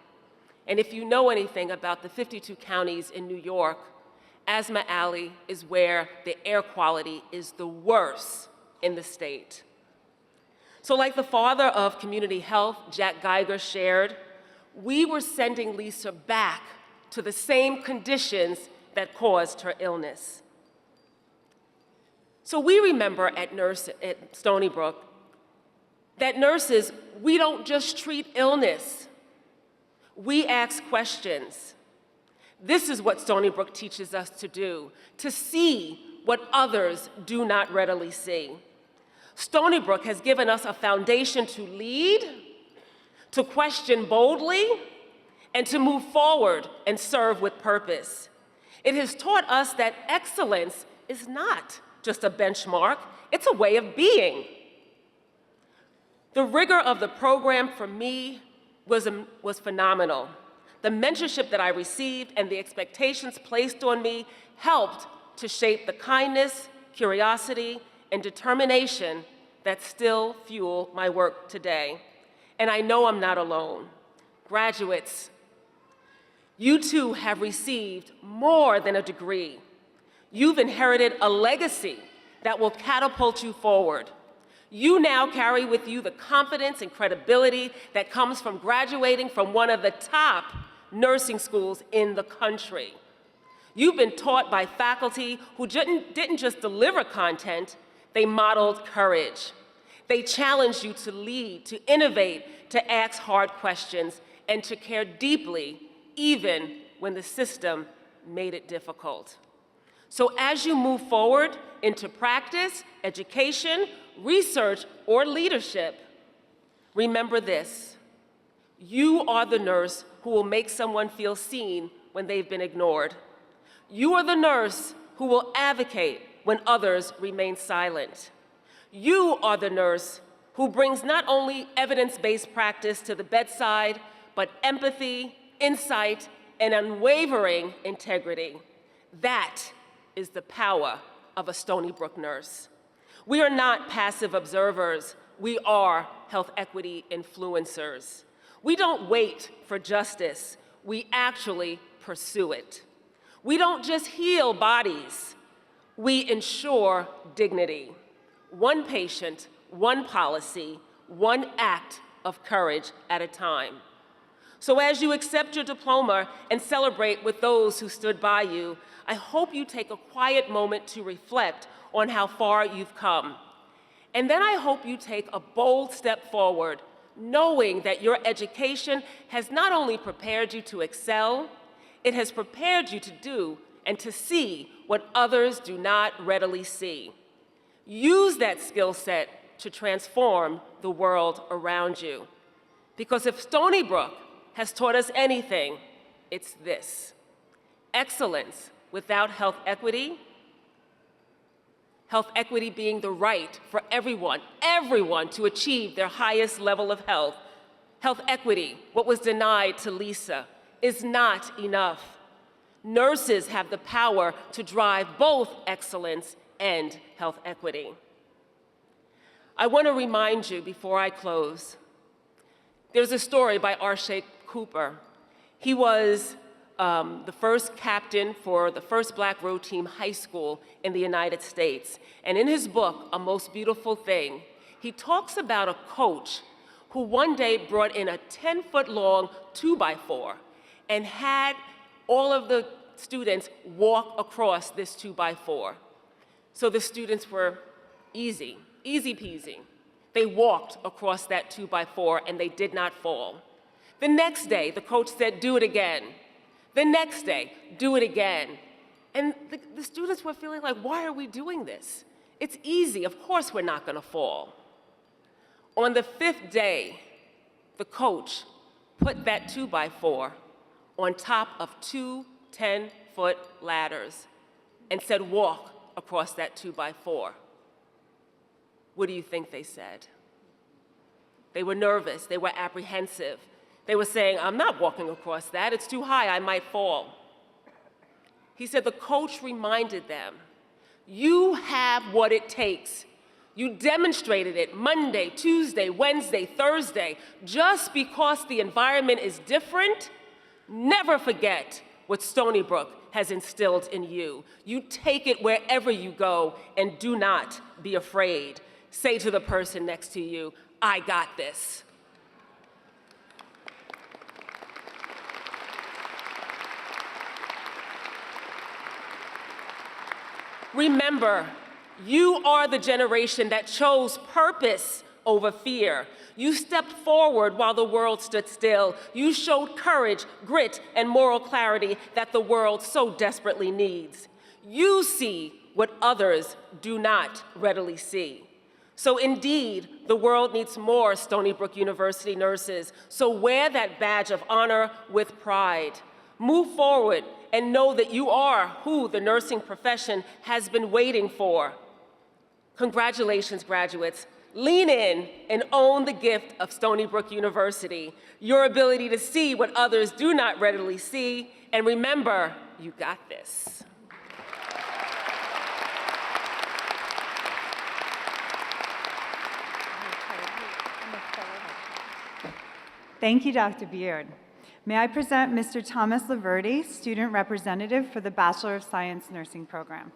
And if you know anything about the 52 counties in New York, Asthma Alley is where the air quality is the worst in the state. So like the father of community health, Jack Geiger, shared, we were sending Lisa back to the same conditions that caused her illness. So we remember at Stony Brook that nurses, we don't just treat illness, we ask questions. This is what Stony Brook teaches us to do, to see what others do not readily see. Stony Brook has given us a foundation to lead, to question boldly, and to move forward and serve with purpose. It has taught us that excellence is not just a benchmark, it's a way of being. The rigor of the program for me was phenomenal. The mentorship that I received and the expectations placed on me helped to shape the kindness, curiosity, and determination that still fuel my work today. And I know I'm not alone. Graduates, you too have received more than a degree. You've inherited a legacy that will catapult you forward. You now carry with you the confidence and credibility that comes from graduating from one of the top nursing schools in the country. You've been taught by faculty who didn't just deliver content, they modeled courage. They challenged you to lead, to innovate, to ask hard questions, and to care deeply, even when the system made it difficult. So as you move forward into practice, education, research, or leadership, remember this: you are the nurse who will make someone feel seen when they've been ignored. You are the nurse who will advocate when others remain silent. You are the nurse who brings not only evidence-based practice to the bedside, but empathy, insight, and unwavering integrity. That is the power of a Stony Brook nurse. We are not passive observers. We are health equity influencers. We don't wait for justice. We actually pursue it. We don't just heal bodies. We ensure dignity. One patient, one policy, one act of courage at a time. So as you accept your diploma and celebrate with those who stood by you, I hope you take a quiet moment to reflect on how far you've come. And then I hope you take a bold step forward, knowing that your education has not only prepared you to excel, it has prepared you to do and to see what others do not readily see. Use that skill set to transform the world around you. Because if Stony Brook has taught us anything, it's this: excellence without health equity being the right for everyone to achieve their highest level of health. Health equity, what was denied to Lisa, is not enough. Nurses have the power to drive both excellence and health equity. I want to remind you before I close, there's a story by R.J. Cooper. He was the first captain for the first Black row team high school in the United States. And in his book, A Most Beautiful Thing, he talks about a coach who one day brought in a 10-foot-long 2x4 and had all of the students walk across this 2x4. So the students were easy peasy. They walked across that 2x4 and they did not fall. The next day, the coach said, "Do it again." The next day, "Do it again." And the students were feeling like, why are we doing this? It's easy, of course we're not gonna fall. On the 5th day, the coach put that 2x4 on top of 2 10-foot ladders and said, "Walk across that 2x4. What do you think they said? They were nervous, they were apprehensive. They were saying, "I'm not walking across that, it's too high, I might fall." He said the coach reminded them, "You have what it takes. You demonstrated it Monday, Tuesday, Wednesday, Thursday. Just because the environment is different, never forget what Stony Brook has instilled in you. You take it wherever you go and do not be afraid." Say to the person next to you, "I got this." Remember, you are the generation that chose purpose over fear. You stepped forward while the world stood still. You showed courage, grit, and moral clarity that the world so desperately needs. You see what others do not readily see. So indeed, the world needs more Stony Brook University nurses. So wear that badge of honor with pride. Move forward and know that you are who the nursing profession has been waiting for. Congratulations, graduates. Lean in and own the gift of Stony Brook University, your ability to see what others do not readily see, and remember, you got this. Thank you, Dr. Beard. May I present Mr. Thomas Laverty, Student Representative for the Bachelor of Science Nursing Program.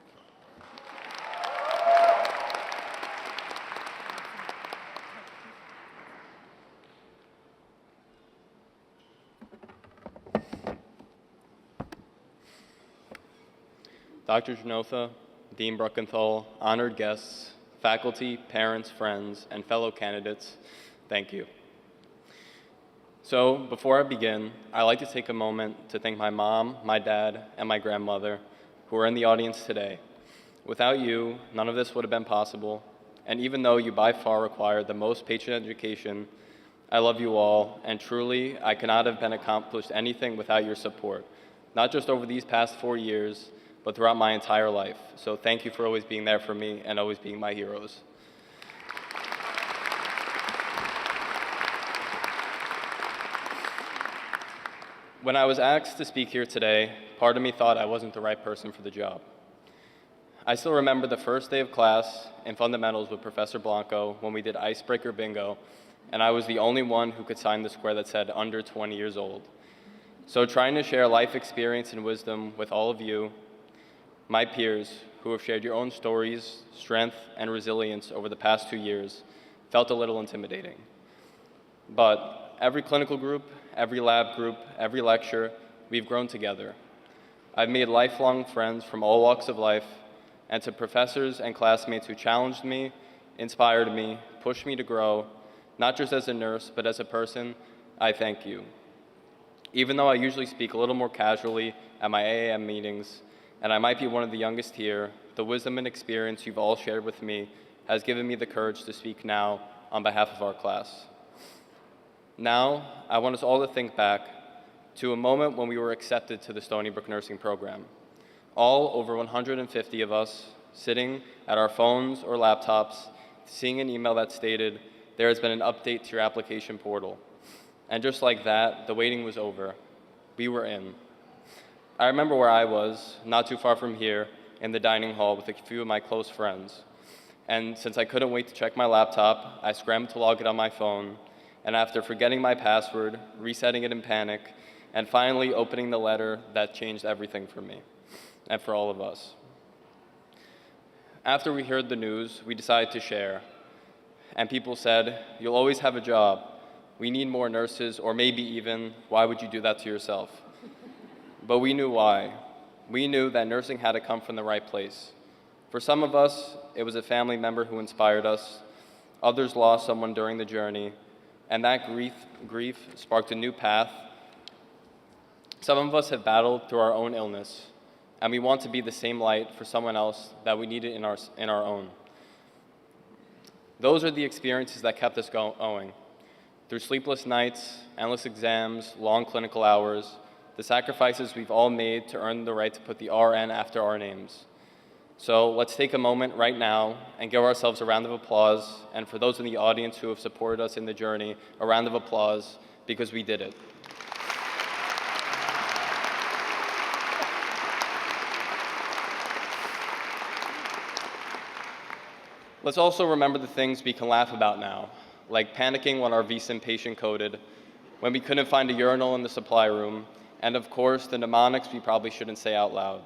Dr. Janotha, Dean Bruckenthal, honored guests, faculty, parents, friends, and fellow candidates, thank you. So, before I begin, I'd like to take a moment to thank my mom, my dad, and my grandmother, who are in the audience today. Without you, none of this would have been possible, and even though you by far require the most patient education, I love you all, and truly, I could not have been accomplished anything without your support, not just over these past 4 years, but throughout my entire life. So thank you for always being there for me and always being my heroes. When I was asked to speak here today, part of me thought I wasn't the right person for the job. I still remember the first day of class in fundamentals with Professor Blanco when we did icebreaker bingo, and I was the only one who could sign the square that said under 20 years old. So trying to share life experience and wisdom with all of you, my peers, who have shared your own stories, strength, and resilience over the past 2 years, felt a little intimidating. But every clinical group, every lab group, every lecture, we've grown together. I've made lifelong friends from all walks of life, and to professors and classmates who challenged me, inspired me, pushed me to grow, not just as a nurse, but as a person, I thank you. Even though I usually speak a little more casually at my AAM meetings, and I might be one of the youngest here, the wisdom and experience you've all shared with me has given me the courage to speak now on behalf of our class. Now, I want us all to think back to a moment when we were accepted to the Stony Brook nursing program. All over 150 of us sitting at our phones or laptops, seeing an email that stated, "There has been an update to your application portal." And just like that, the waiting was over. We were in. I remember where I was, not too far from here, in the dining hall with a few of my close friends. And since I couldn't wait to check my laptop, I scrambled to log it on my phone, and after forgetting my password, resetting it in panic, and finally opening the letter that changed everything for me, and for all of us. After we heard the news, we decided to share. And people said, "You'll always have a job. We need more nurses," or maybe even, "Why would you do that to yourself?" But we knew why. We knew that nursing had to come from the right place. For some of us, it was a family member who inspired us. Others lost someone during the journey, and that grief sparked a new path. Some of us have battled through our own illness, and we want to be the same light for someone else that we needed in our own. Those are the experiences that kept us going. Through sleepless nights, endless exams, long clinical hours, the sacrifices we've all made to earn the right to put the RN after our names. So let's take a moment right now and give ourselves a round of applause, and for those in the audience who have supported us in the journey, a round of applause, because we did it. Let's also remember the things we can laugh about now, like panicking when our vSIM patient coded, when we couldn't find a urinal in the supply room, and of course, the mnemonics we probably shouldn't say out loud.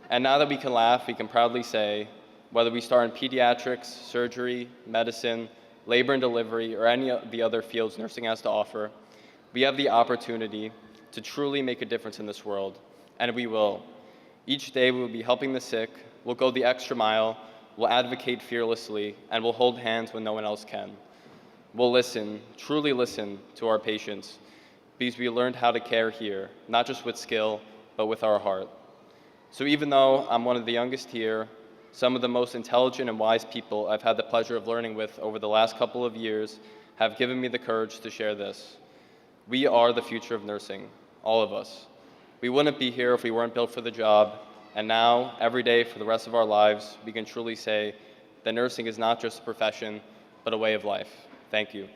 And now that we can laugh, we can proudly say, whether we start in pediatrics, surgery, medicine, labor and delivery, or any of the other fields nursing has to offer, we have the opportunity to truly make a difference in this world, and we will. Each day we will be helping the sick, we'll go the extra mile, we'll advocate fearlessly, and we'll hold hands when no one else can. We'll listen, truly listen to our patients, because we learned how to care here, not just with skill, but with our heart. So even though I'm one of the youngest here, some of the most intelligent and wise people I've had the pleasure of learning with over the last couple of years have given me the courage to share this. We are the future of nursing, all of us. We wouldn't be here if we weren't built for the job, and now, every day for the rest of our lives, we can truly say that nursing is not just a profession, but a way of life. Thank you.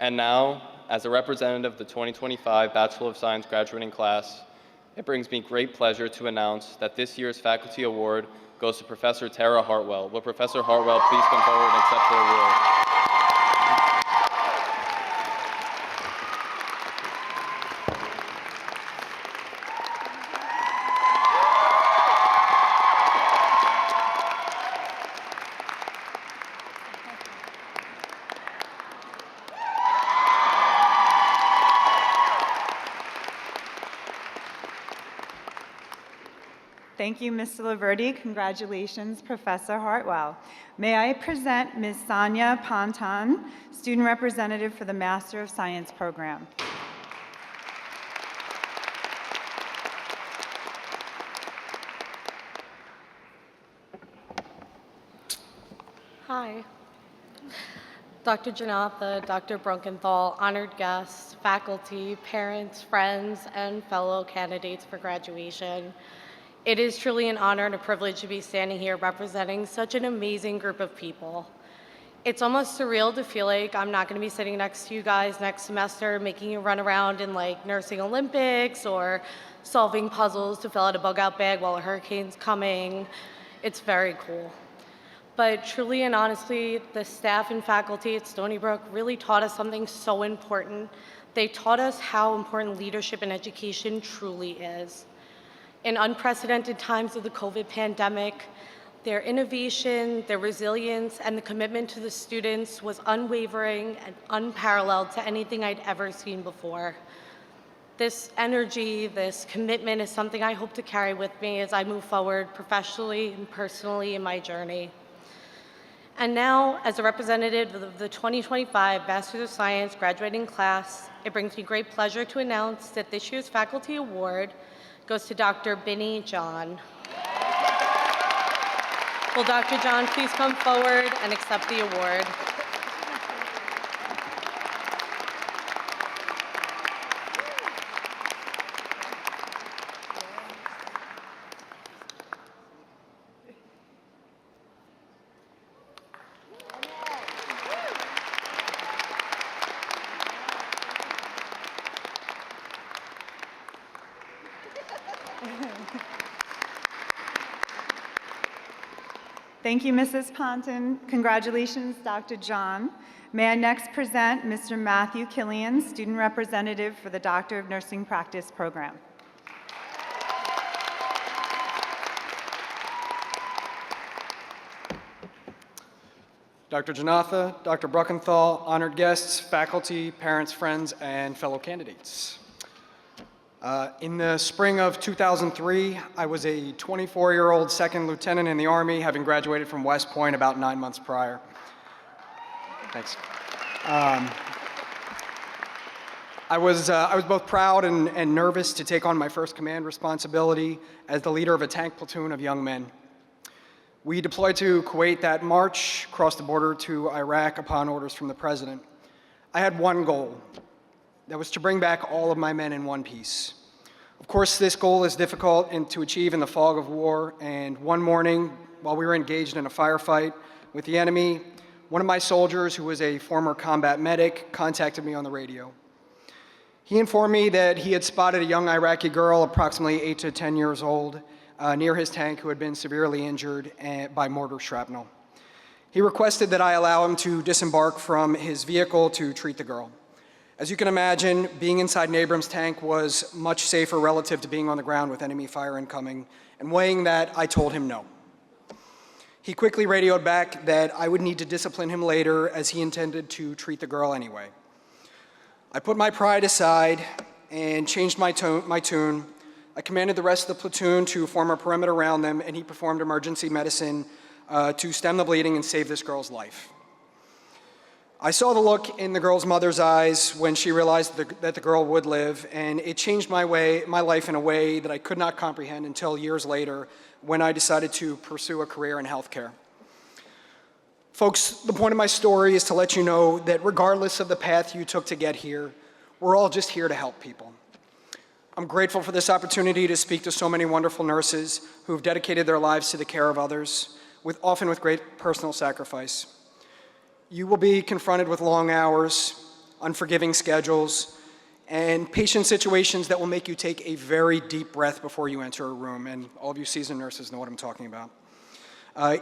And now, as a representative of the 2025 Bachelor of Science graduating class, it brings me great pleasure to announce that this year's faculty award goes to Professor Tara Hartwell. Will Professor Hartwell please come forward and accept her award? Thank you, Mr. Laverty. Congratulations, Professor Hartwell. May I present Ms. Sonia Pantan, Student Representative for the Master of Science program. Hi. Dr. Janatha, Dr. Brunkenthal, honored guests, faculty, parents, friends, and fellow candidates for graduation. It is truly an honor and a privilege to be standing here representing such an amazing group of people. It's almost surreal to feel like I'm not going to be sitting next to you guys next semester making you run around in like nursing Olympics or solving puzzles to fill out a bug-out bag while a hurricane's coming. It's very cool. But truly and honestly, the staff and faculty at Stony Brook really taught us something so important. They taught us how important leadership and education truly is. In unprecedented times of the COVID pandemic, their innovation, their resilience, and the commitment to the students was unwavering and unparalleled to anything I'd ever seen before. This energy, this commitment is something I hope to carry with me as I move forward professionally and personally in my journey. And now, as a representative of the 2025 Master of Science graduating class, it brings me great pleasure to announce that this year's Faculty Award goes to Dr. Binny John. Will Dr. John please come forward and accept the award? Thank you, Mrs. Ponton. Congratulations, Dr. John. May I next present Mr. Matthew Killian, Student Representative for the Doctor of Nursing Practice program. Dr. Janatha, Dr. Bruckenthal, honored guests, faculty, parents, friends, and fellow candidates. In the spring of 2003, I was a 24-year-old second lieutenant in the Army, having graduated from West Point about 9 months prior. Thanks. I was both proud and nervous to take on my first command responsibility as the leader of a tank platoon of young men. We deployed to Kuwait that March, crossed the border to Iraq upon orders from the president. I had one goal. That was to bring back all of my men in one piece. Of course, this goal is difficult to achieve in the fog of war, and one morning, while we were engaged in a firefight with the enemy, one of my soldiers, who was a former combat medic, contacted me on the radio. He informed me that he had spotted a young Iraqi girl, approximately 8 to 10 years old, near his tank who had been severely injured by mortar shrapnel. He requested that I allow him to disembark from his vehicle to treat the girl. As you can imagine, being inside an Abrams tank was much safer relative to being on the ground with enemy fire incoming, and weighing that, I told him no. He quickly radioed back that I would need to discipline him later as he intended to treat the girl anyway. I put my pride aside and changed my tune. I commanded the rest of the platoon to form a perimeter around them, and he performed emergency medicine to stem the bleeding and save this girl's life. I saw the look in the girl's mother's eyes when she realized that the girl would live, and it changed my life in a way that I could not comprehend until years later when I decided to pursue a career in healthcare. Folks, the point of my story is to let you know that regardless of the path you took to get here, we're all just here to help people. I'm grateful for this opportunity to speak to so many wonderful nurses who've dedicated their lives to the care of others, often with great personal sacrifice. You will be confronted with long hours, unforgiving schedules, and patient situations that will make you take a very deep breath before you enter a room, and all of you seasoned nurses know what I'm talking about.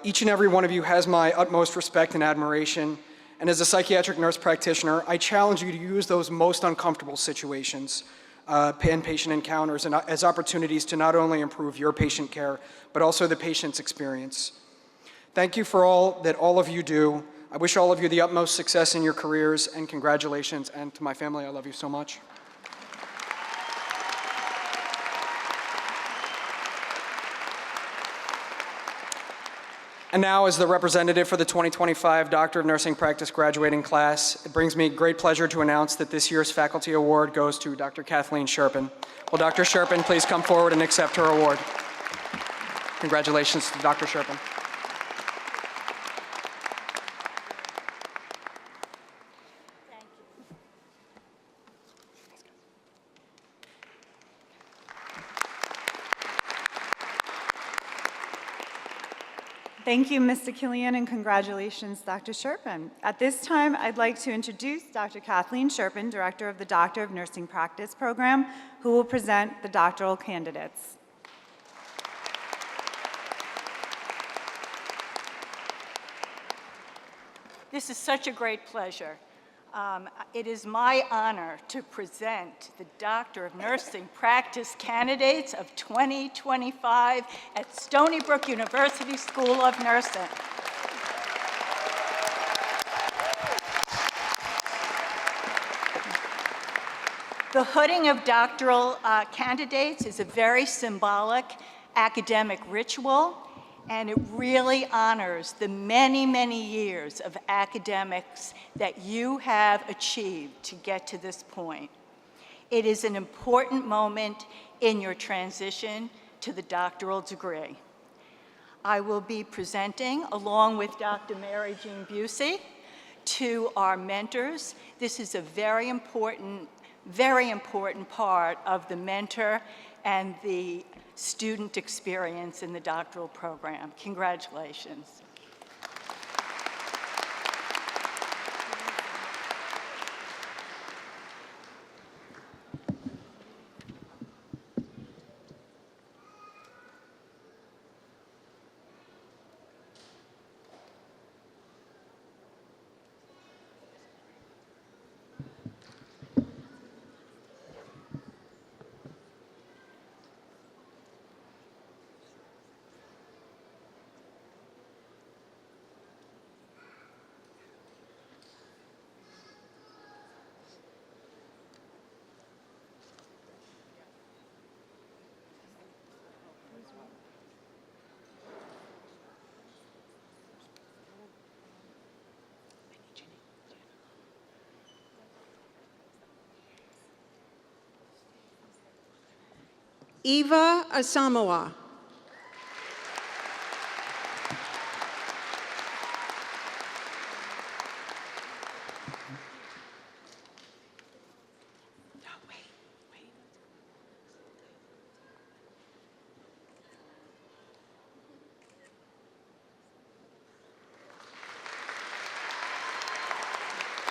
Each and every one of you has my utmost respect and admiration, and as a psychiatric nurse practitioner, I challenge you to use those most uncomfortable situations and patient encounters as opportunities to not only improve your patient care, but also the patient's experience. Thank you for all that all of you do. I wish all of you the utmost success in your careers, and congratulations. And to my family, I love you so much. And now, as the representative for the 2025 Doctor of Nursing Practice graduating class, it brings me great pleasure to announce that this year's faculty award goes to Dr. Kathleen Sherpin. Will Dr. Sherpin please come forward and accept her award? Congratulations to Dr. Sherpin. Thank you, Mr. Killian, and congratulations, Dr. Sherpin. At this time, I'd like to introduce Dr. Kathleen Sherpin, Director of the Doctor of Nursing Practice program, who will present the doctoral candidates. This is such a great pleasure. It is my honor to present the Doctor of Nursing Practice candidates of 2025 at Stony Brook University School of Nursing. The hooding of doctoral candidates is a very symbolic academic ritual, and it really honors the many, many years of academics that you have achieved to get to this point. It is an important moment in your transition to the doctoral degree. I will be presenting, along with Dr. Mary Jean Busey, to our mentors. This is a very important part of the mentor and the student experience in the doctoral program. Congratulations. Eva Asamoah.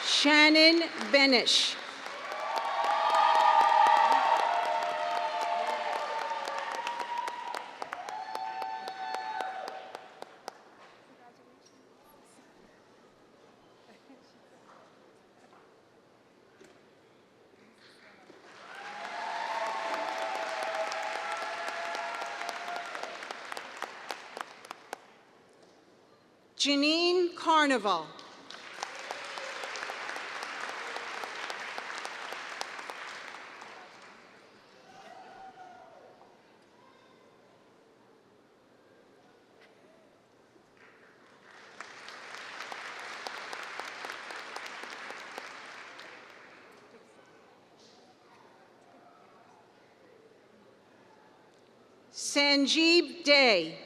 Shannon Benish. Janine Carnival. Sanjeev Day.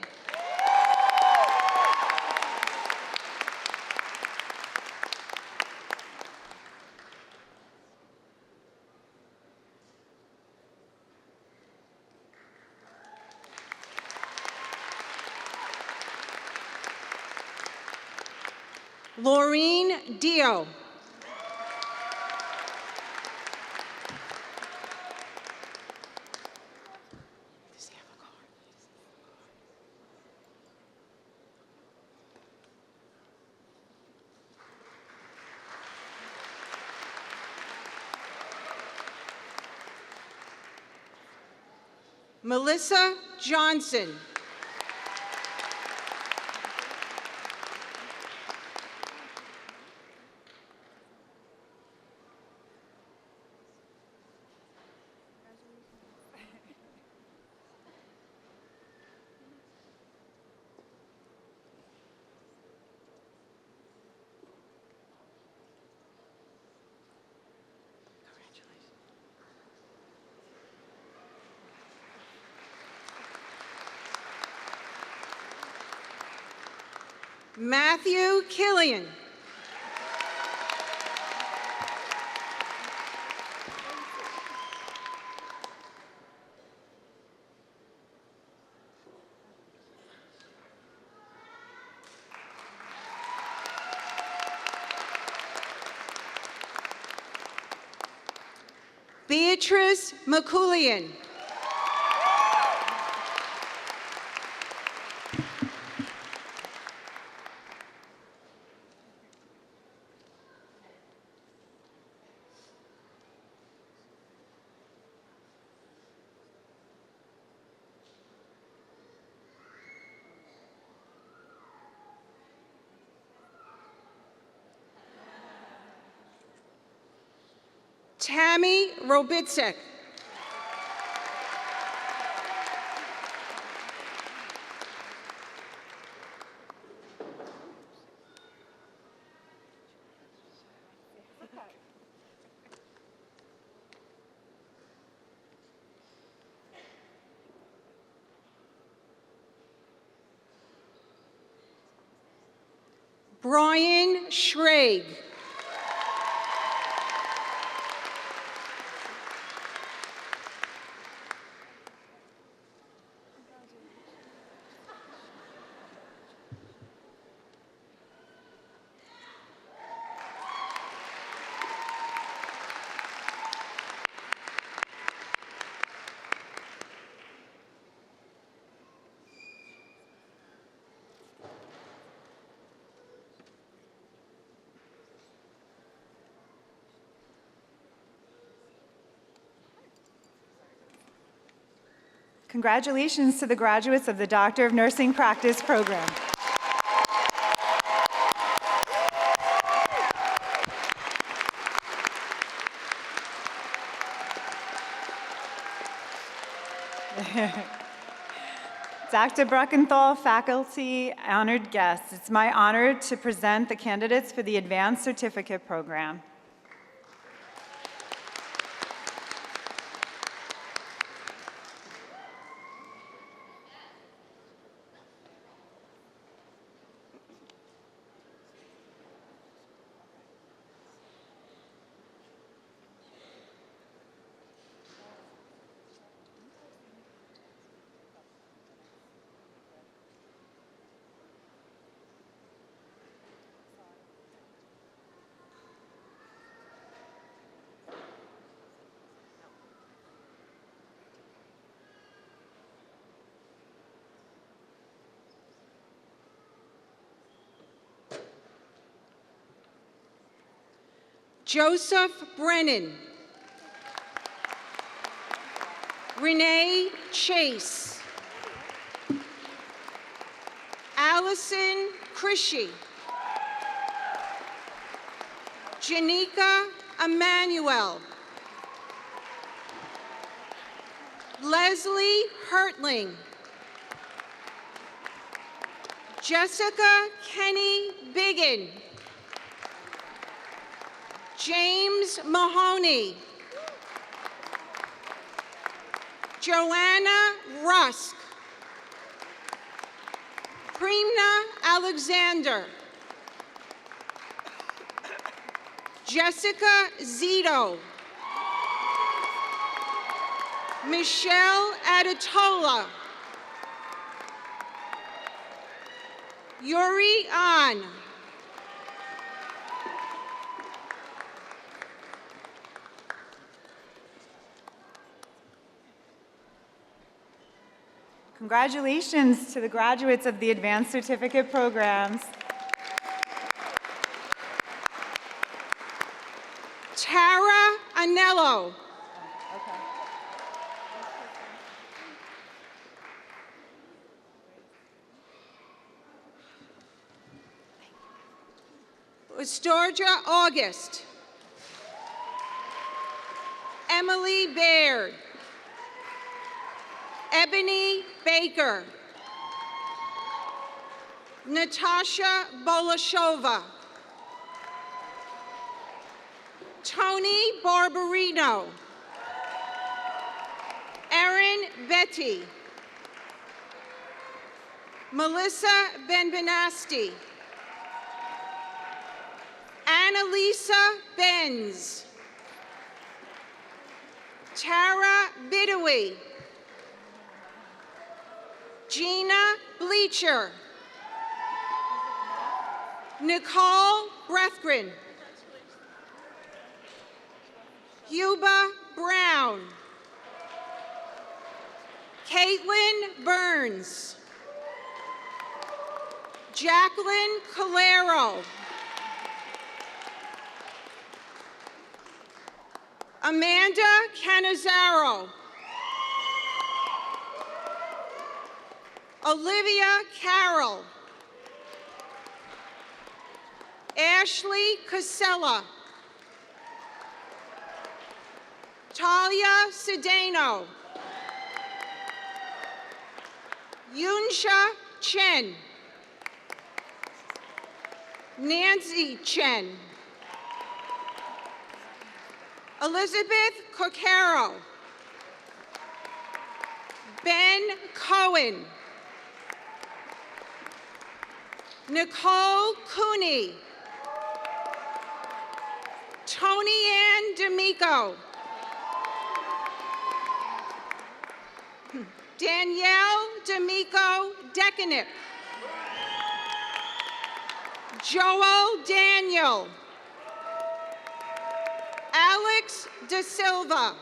Laureen Dio. Melissa Johnson. Matthew Killian. Beatrice McCoulian. Tammy Robitsek. Brian Schrage. Congratulations to the graduates of the Doctor of Nursing Practice program. Dr. Bruckenthal, faculty, honored guests, it's my honor to present the candidates for the Advanced Certificate Program. Joseph Brennan. Renee Chase. Allison Krishy. Janika Emanuel. Leslie Hertling. Jessica Kenny Biggin. James Mahoney. Joanna Rusk. Premna Alexander. Jessica Zito. Michelle Adatola. Yuri An. Congratulations to the graduates of the Advanced Certificate programs. Tara Anello. Ustorja August. Emily Baird. Ebony Baker. Natasha Bolashova. Tony Barbarino. Erin Betty. Melissa Benvenasti. Annalisa Benz. Tara Bidowy. Gina Bleacher. Nicole Brethgren. Yuba Brown. Caitlin Burns. Jacqueline Calero. Amanda Canizaro. Olivia Carroll. Ashley Casella. Talia Sedano. Yunsha Chen. Nancy Chen. Elizabeth Cocaro. Ben Cohen. Nicole Cooney. Tony Ann D'Amico. Danielle D'Amico Decanic. Joel Daniel. Alex De Silva.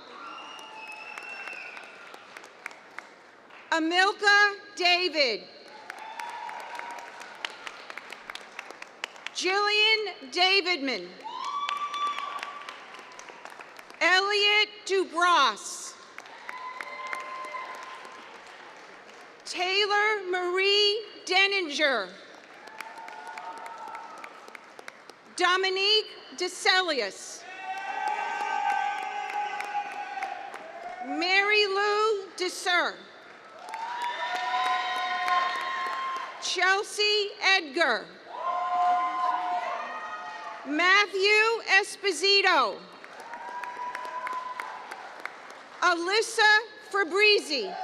Amilca David. Jillian Davidman. Elliot Dubras. Taylor Marie Denninger. Dominique DeCelius. Mary Lou DeSer. Chelsea Edgar. Matthew Esposito. Alyssa Fabrizi.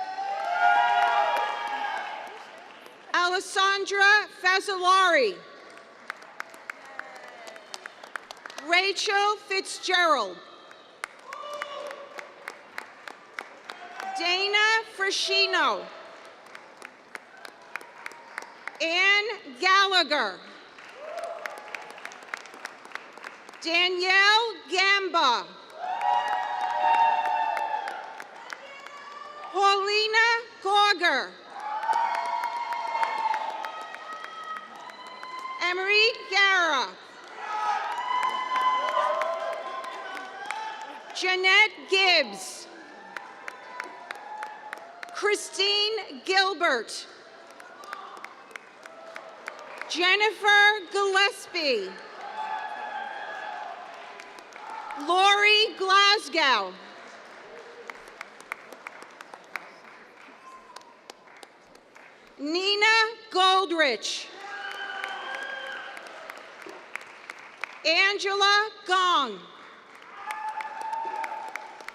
Alessandra Fazzolari. Rachel Fitzgerald. Dana Frashino. Ann Gallagher. Danielle Gamba. Paulina Gauger. Emery Gara. Jeanette Gibbs. Christine Gilbert. Jennifer Gillespie. Lori Glasgow. Nina Goldrich. Angela Gong.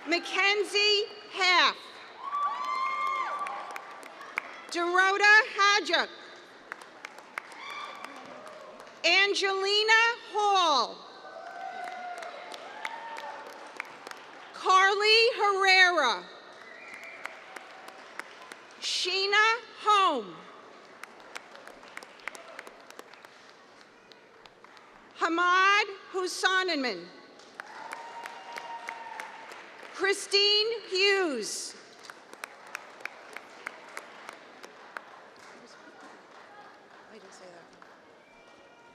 Mackenzie Half. Dorota Hadjuk. Angelina Hall. Carly Herrera. Sheena Home. Hamad Hussainman. Christine Hughes.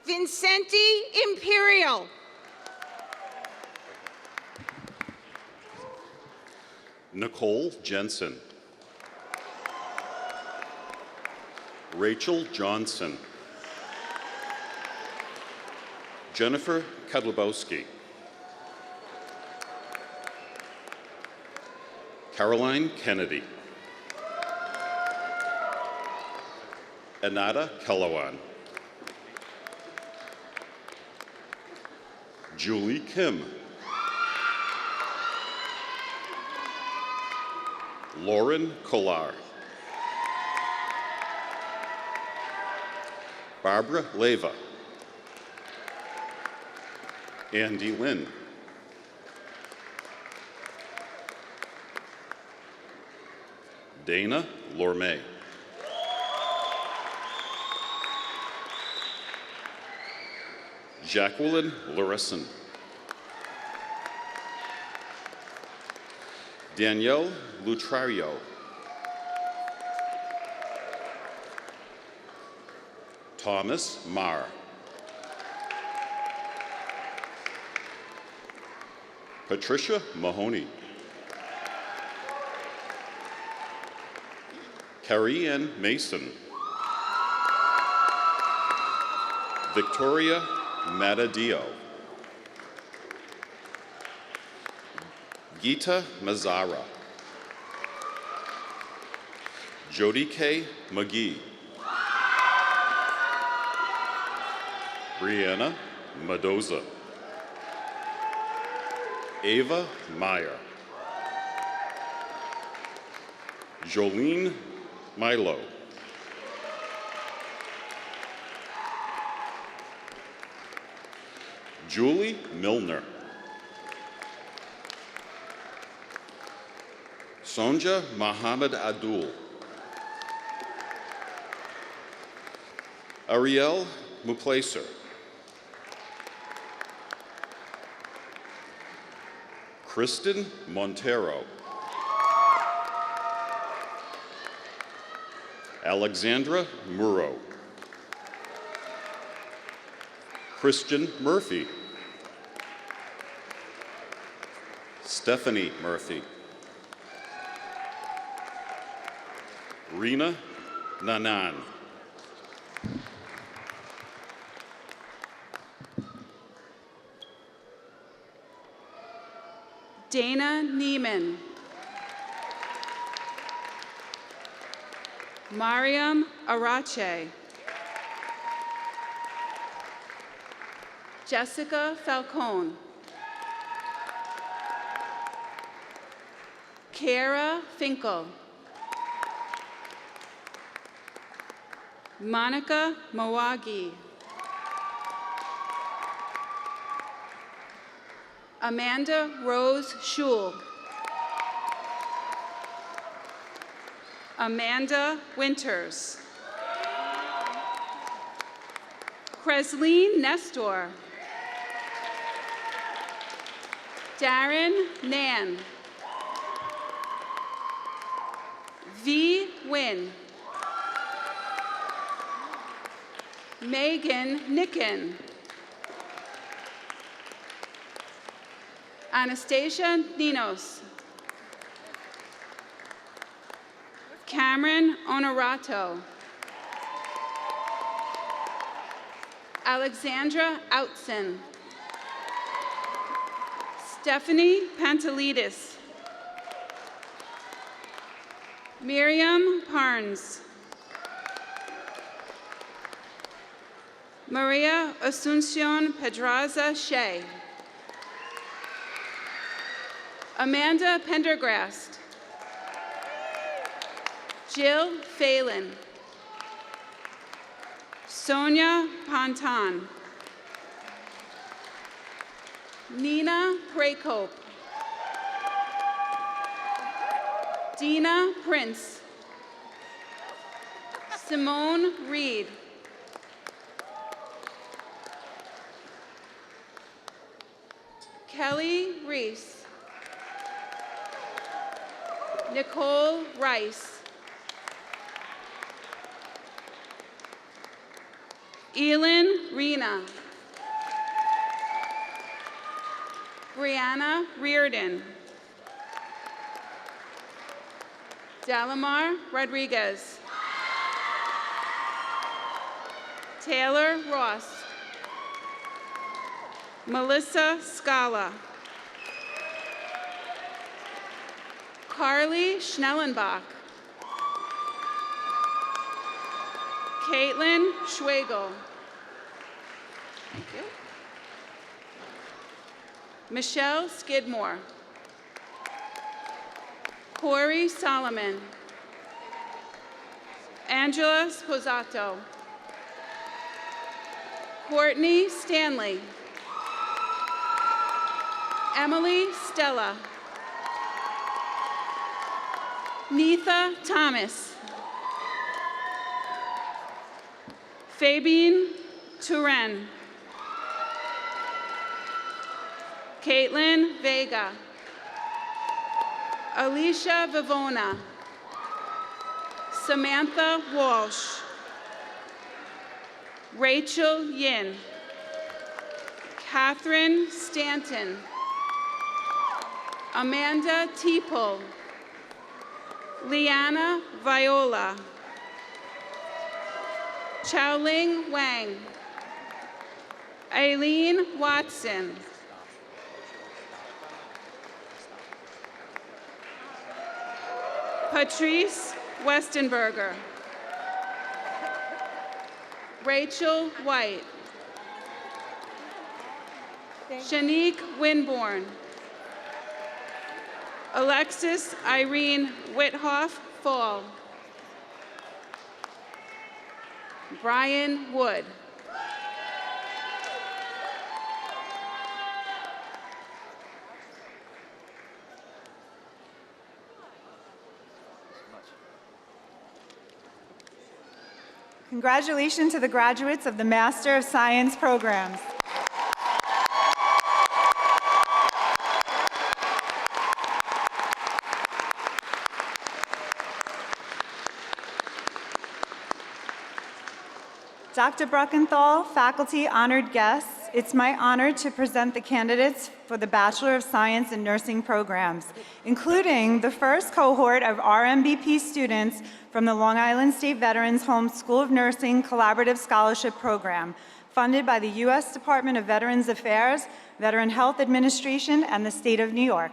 Vincenti Imperial. Nicole Jensen. Rachel Johnson. Jennifer Kedlebowski. Caroline Kennedy. Anada Kellawan. Julie Kim. Lauren Kolar. Barbara Leva. Andy Lynn. Dana Lorme. Jacqueline Larison. Danielle Lutrario. Thomas Marr. Patricia Mahoney. Carrie Ann Mason. Victoria Matadio. Gita Mazzara. Jody K. McGee. Brianna Mendoza. Ava Meyer. Jolene Milo. Julie Milner. Sonja Mohammed Abdul. Ariel Muplacer. Kristen Montero. Alexandra Murrow. Christian Murphy. Stephanie Murphy. Rena Nanan. Dana Neiman. Mariam Arache. Jessica Falcone. Kara Finkel. Monica Mawagi. Amanda Rose Schul. Amanda Winters. Cresleen Nestor. Darren Nan. V. Wynn. Megan Nicken. Anastasia Ninos. Cameron Honorato. Alexandra Outson. Stephanie Pantelidis. Miriam Parnes. Maria Asuncion Pedraza Shea. Amanda Pendergrast. Jill Phelan. Sonia Ponton. Nina Precope. Dina Prince. Simone Reed. Kelly Reese. Nicole Rice. Elin Rena. Brianna Reardon. Dalamar Rodriguez. Taylor Ross. Melissa Scala. Carly Schnellenbach. Caitlin Schwegel. Thank you. Michelle Skidmore. Corey Solomon. Angela Sposato. Courtney Stanley. Emily Stella. Neetha Thomas. Fabian Turen. Caitlin Vega. Alicia Vivona. Samantha Walsh. Rachel Yin. Catherine Stanton. Amanda Teeple. Liana Viola. Chaoling Wang. Aileen Watson. Patrice Westenberger. Rachel White. Shanique Winborn. Alexis Irene Withoff Fall. Brian Wood. Congratulations to the graduates of the Master of Science programs. Dr. Bruckenthal, faculty, honored guests, it's my honor to present the candidates for the Bachelor of Science in Nursing programs, including the first cohort of RMBP students from the Long Island State Veterans Home School of Nursing Collaborative Scholarship Program, funded by the U.S. Department of Veterans Affairs, Veteran Health Administration, and the State of New York.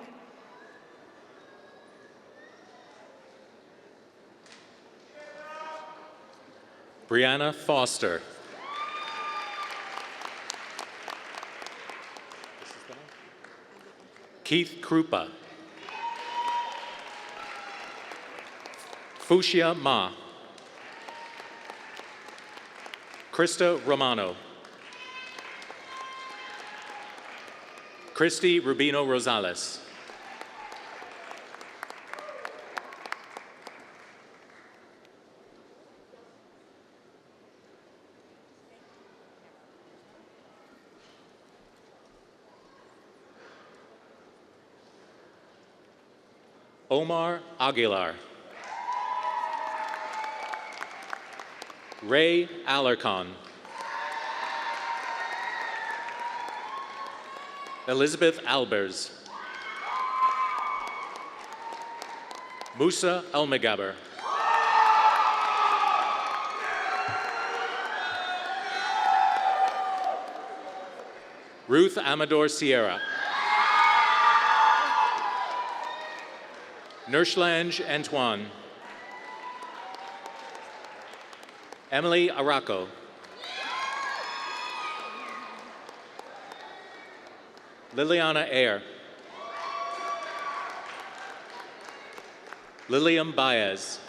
Brianna Foster. Keith Krupa. Fushia Ma. Krista Romano. Christy Rubino Rosales. Omar Aguilar. Ray Alarcon. Elizabeth Albers. Musa Elmegaber. Ruth Amador Sierra. Nershlange Antoine. Emily Araco. Liliana Ayer. Lilian Baez.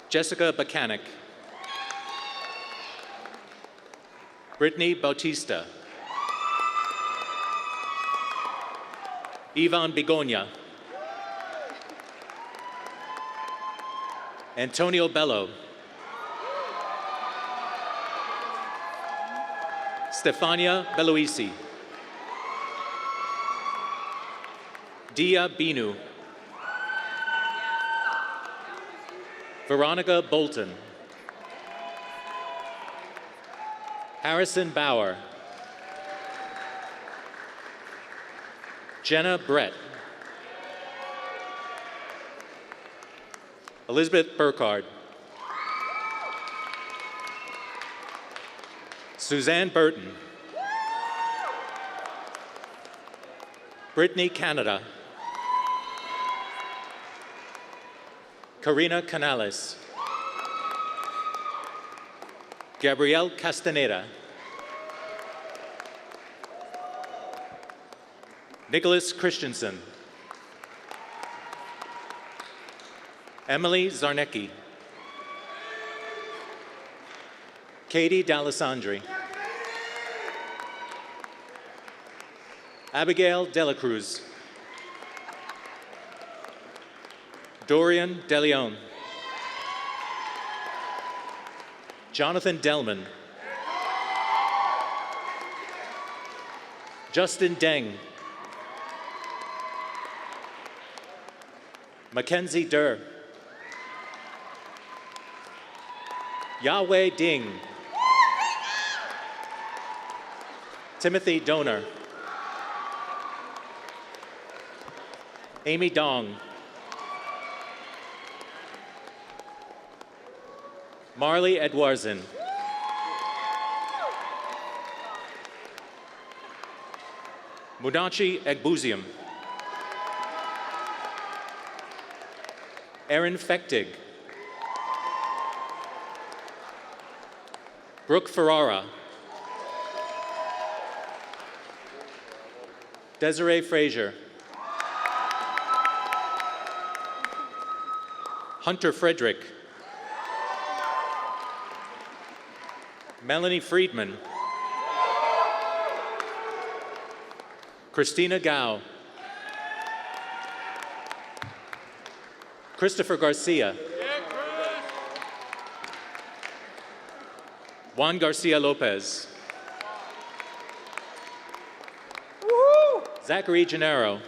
Jessica Bacanic. Brittany Bautista. Ivan Begonia. Antonio Bello. Stefania Beloisi. Dia Binu. Veronica Bolton. Harrison Bauer. Jenna Brett. Elizabeth Burkhardt. Suzanne Burton. Brittany Canada. Karina Canales. Gabrielle Castaneda. Nicholas Christensen. Emily Zarnecki. Katie D'Alessandri. Abigail Delacruz. Dorian DeLeon. Jonathan Delman. Justin Deng. Mackenzie Durr. Yahweh Ding. Timothy Donor. Amy Dong. Marley Edwardson. Mudachi Egbuzium. Erin Fechtig. Brooke Ferrara. Desiree Frazier. Hunter Frederick. Melanie Friedman. Christina Gao. Christopher Garcia. Juan Garcia Lopez. Zachary Gennaro.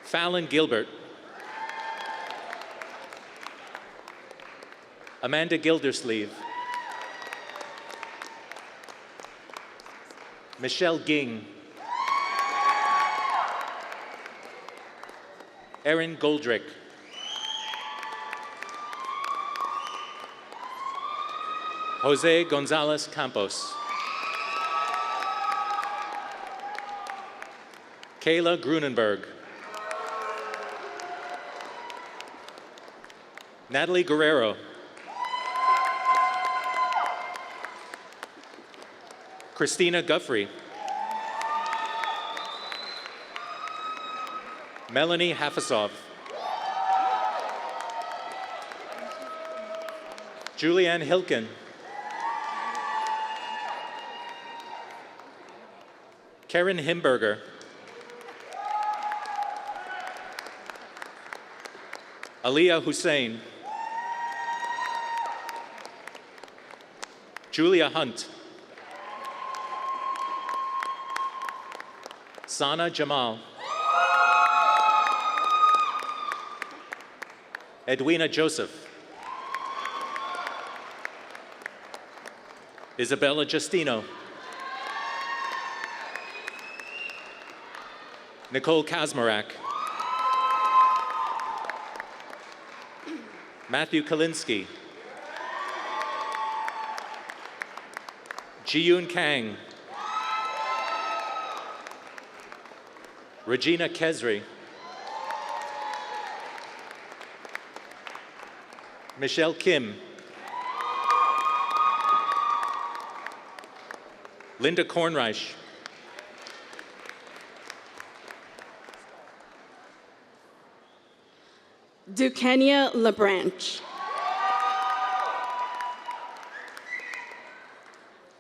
Fallon Gilbert. Amanda Gildersleeve. Michelle Ging. Erin Goldrick. Jose Gonzalez Campos. Kayla Grunenberg. Natalie Guerrero. Christina Guffrey. Melanie Hafasov. Julianne Hilken. Karen Himberger. Aliyah Hussein. Julia Hunt. Sana Jamal. Edwina Joseph. Isabella Justino. Nicole Kazmarak. Matthew Kalinsky. Ji-Yoon Kang. Regina Kesri. Michelle Kim. Linda Kornreich. Dukenia LeBranch.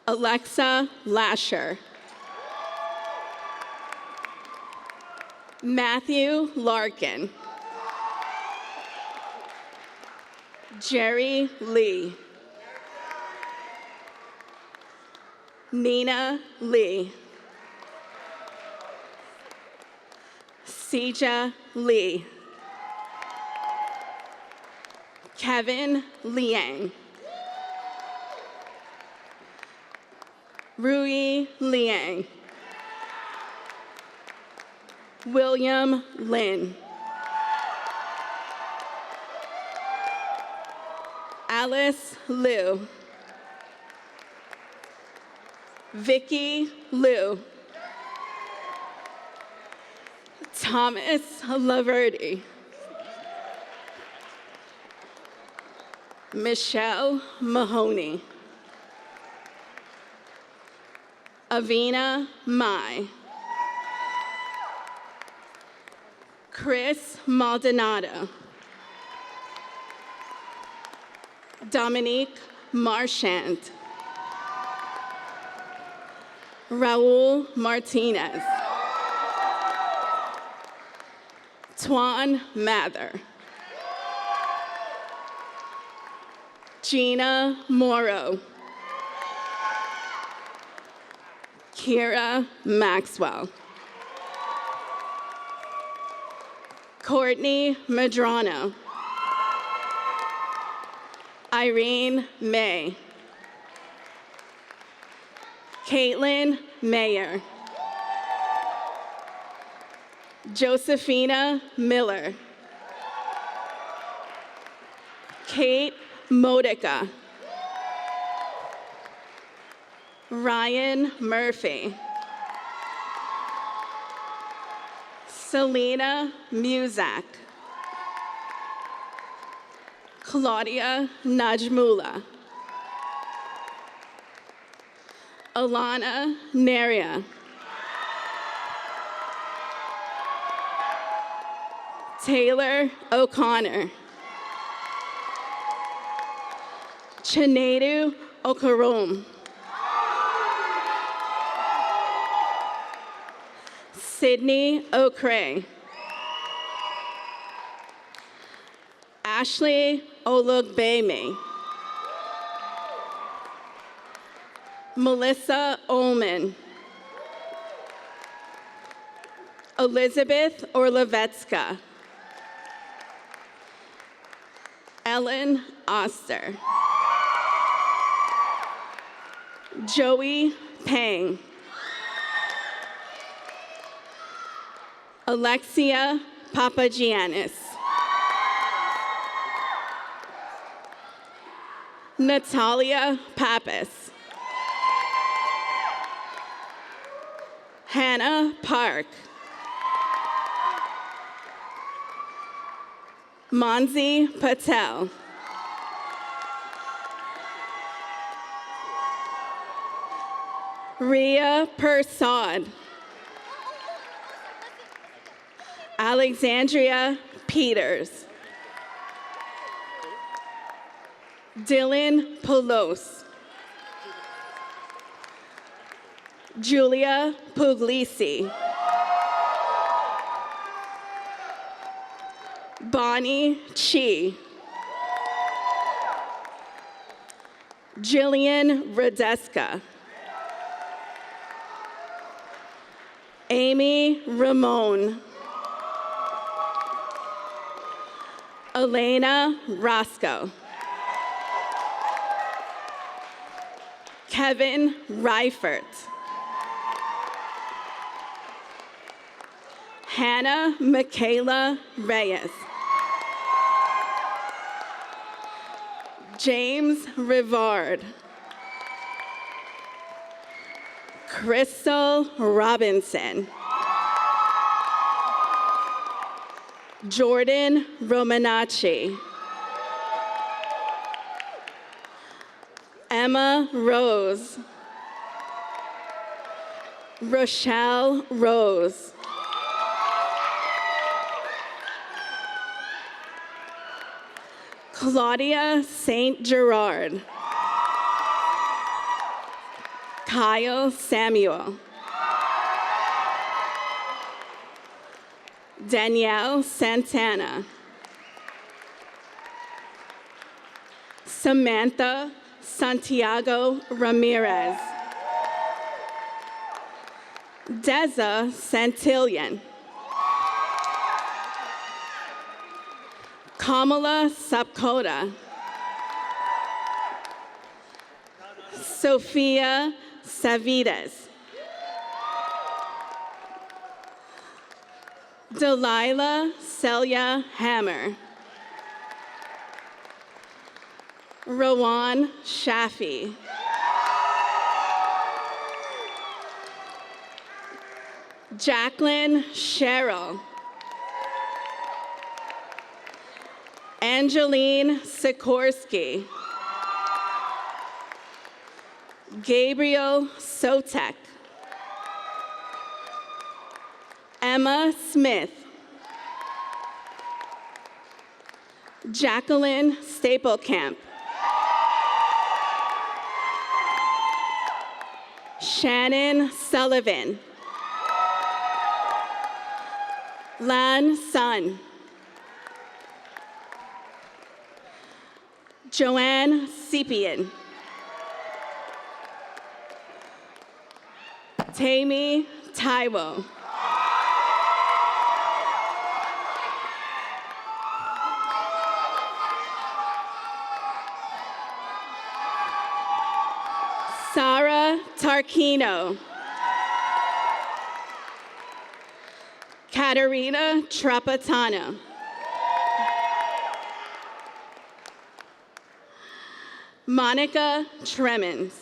Alexa Lasher. Matthew Larkin. Jerry Lee. Nina Lee. Sija Lee. Kevin Liang. Rui Liang. William Lin. Alice Liu. Vicky Liu. Thomas Laverty. Michelle Mahoney. Avina Mai. Chris Maldonado. Dominique Marchand. Raul Martinez. Twan Mather. Gina Morrow. Kira Maxwell. Courtney Madrano. Irene May. Caitlin Mayer. Josephina Miller. Kate Modica. Ryan Murphy. Selena Muzak. Claudia Najmula. Alana Naria. Taylor O'Connor. Chinedu Okarom. Sydney O'Cray. Ashley Olugbemi. Melissa Ullman. Elizabeth Orlovetska. Ellen Oster. Joey Pang. Alexia Papagiannis. Natalia Pappas. Hannah Park. Manzi Patel. Ria Persad. Alexandria Peters. Dylan Pelos. Julia Puglisi. Bonnie Chi. Jillian Radeska. Amy Ramon. Elena Roscoe. Kevin Reifert. Hannah Michaela Reyes. James Rivard. Crystal Robinson. Jordan Romanacci. Emma Rose. Rochelle Rose. Claudia St. Gerard. Kyle Samuel. Danielle Santana. Samantha Santiago Ramirez. Deza Santillan. Kamala Sapkota. Sophia Savides. Delilah Celia Hammer. Rowan Shafi. Jacqueline Sherrill. Angeline Sikorsky. Gabriel Sotek. Emma Smith. Jacqueline Staplecamp. Shannon Sullivan. Lan Sun. Joanne Sepian. Tammy Taiwo. Sara Tarquino. Katerina Trapatano. Monica Tremens.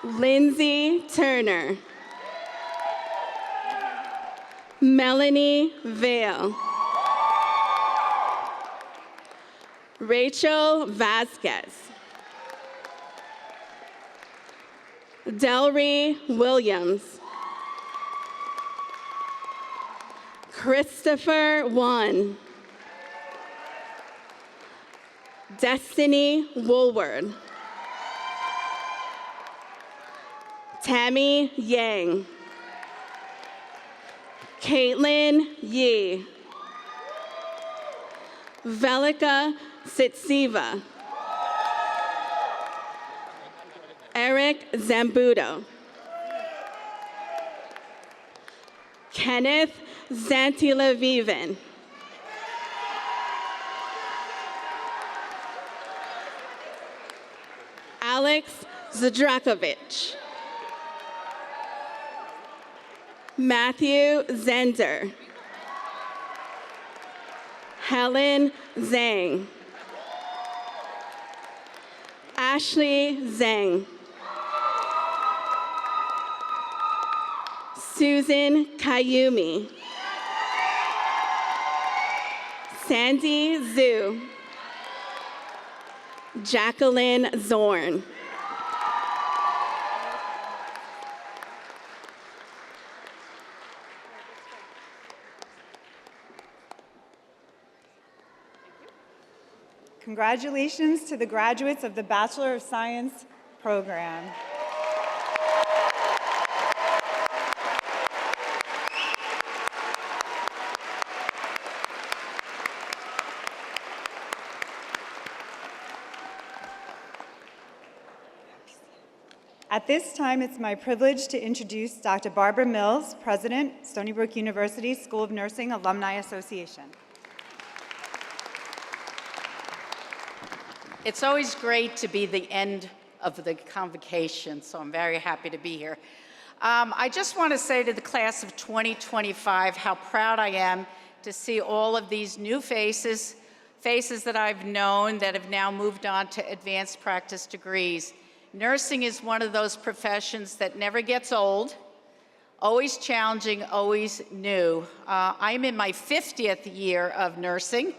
Lindsay Turner. Melanie Vale. Rachel Vasquez. Delry Williams. Christopher Wan. Destiny Woolward. Tammy Yang. Caitlin Yee. Velika Sitsiva. Eric Zambudo. Kenneth Zantilaviven. Alex Zdrakovic. Matthew Zender. Helen Zhang. Ashley Zhang. Susan Kayumi. Sandy Zhu. Jacqueline Zorn. Congratulations to the graduates of the Bachelor of Science program. At this time, it's my privilege to introduce Dr. Barbara Mills, President, Stony Brook University School of Nursing Alumni Association. It's always great to be the end of the convocation, so I'm very happy to be here. I just want to say to the class of 2025 how proud I am to see all of these new faces that I've known that have now moved on to advanced practice degrees. Nursing is one of those professions that never gets old, always challenging, always new. I'm in my 50th year of nursing.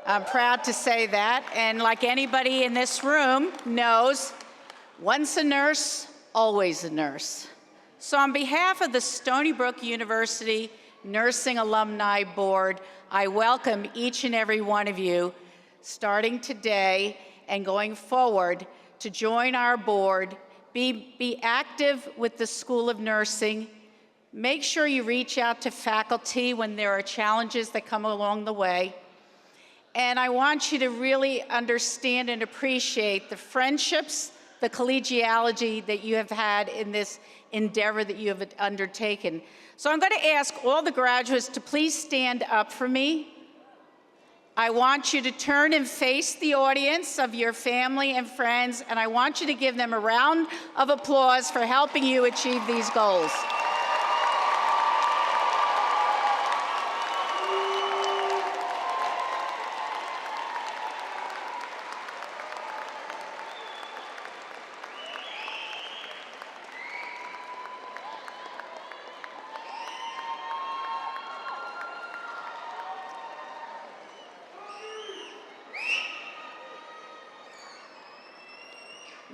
I'm proud to say that, and like anybody in this room knows, once a nurse, always a nurse. So on behalf of the Stony Brook University Nursing Alumni Board, I welcome each and every one of you, starting today and going forward, to join our board, be active with the School of Nursing. Make sure you reach out to faculty when there are challenges that come along the way. And I want you to really understand and appreciate the friendships, the collegiality that you have had in this endeavor that you have undertaken. So I'm going to ask all the graduates to please stand up for me. I want you to turn and face the audience of your family and friends, and I want you to give them a round of applause for helping you achieve these goals.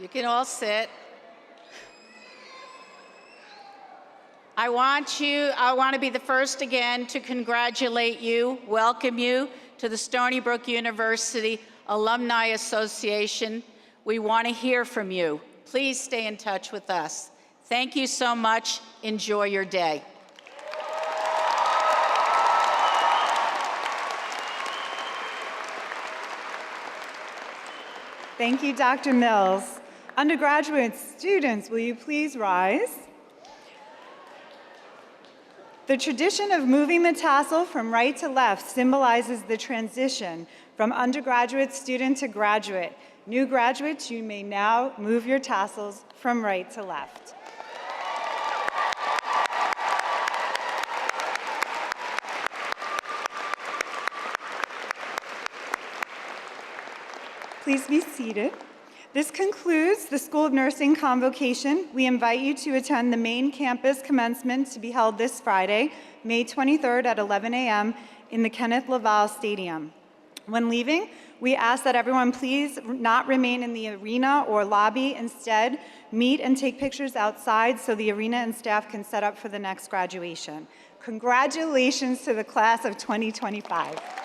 You can all sit. I want to be the first again to congratulate you, welcome you to the Stony Brook University Alumni Association. We want to hear from you. Please stay in touch with us. Thank you so much. Enjoy your day. Thank you, Dr. Mills. Undergraduate students, will you please rise? The tradition of moving the tassel from right to left symbolizes the transition from undergraduate student to graduate. New graduates, you may now move your tassels from right to left. Please be seated. This concludes the School of Nursing Convocation. We invite you to attend the main campus commencement to be held this Friday, May 23rd at 11 a.m. in the Kenneth Laval Stadium. When leaving, we ask that everyone please not remain in the arena or lobby. Instead, meet and take pictures outside so the arena and staff can set up for the next graduation. Congratulations to the class of 2025.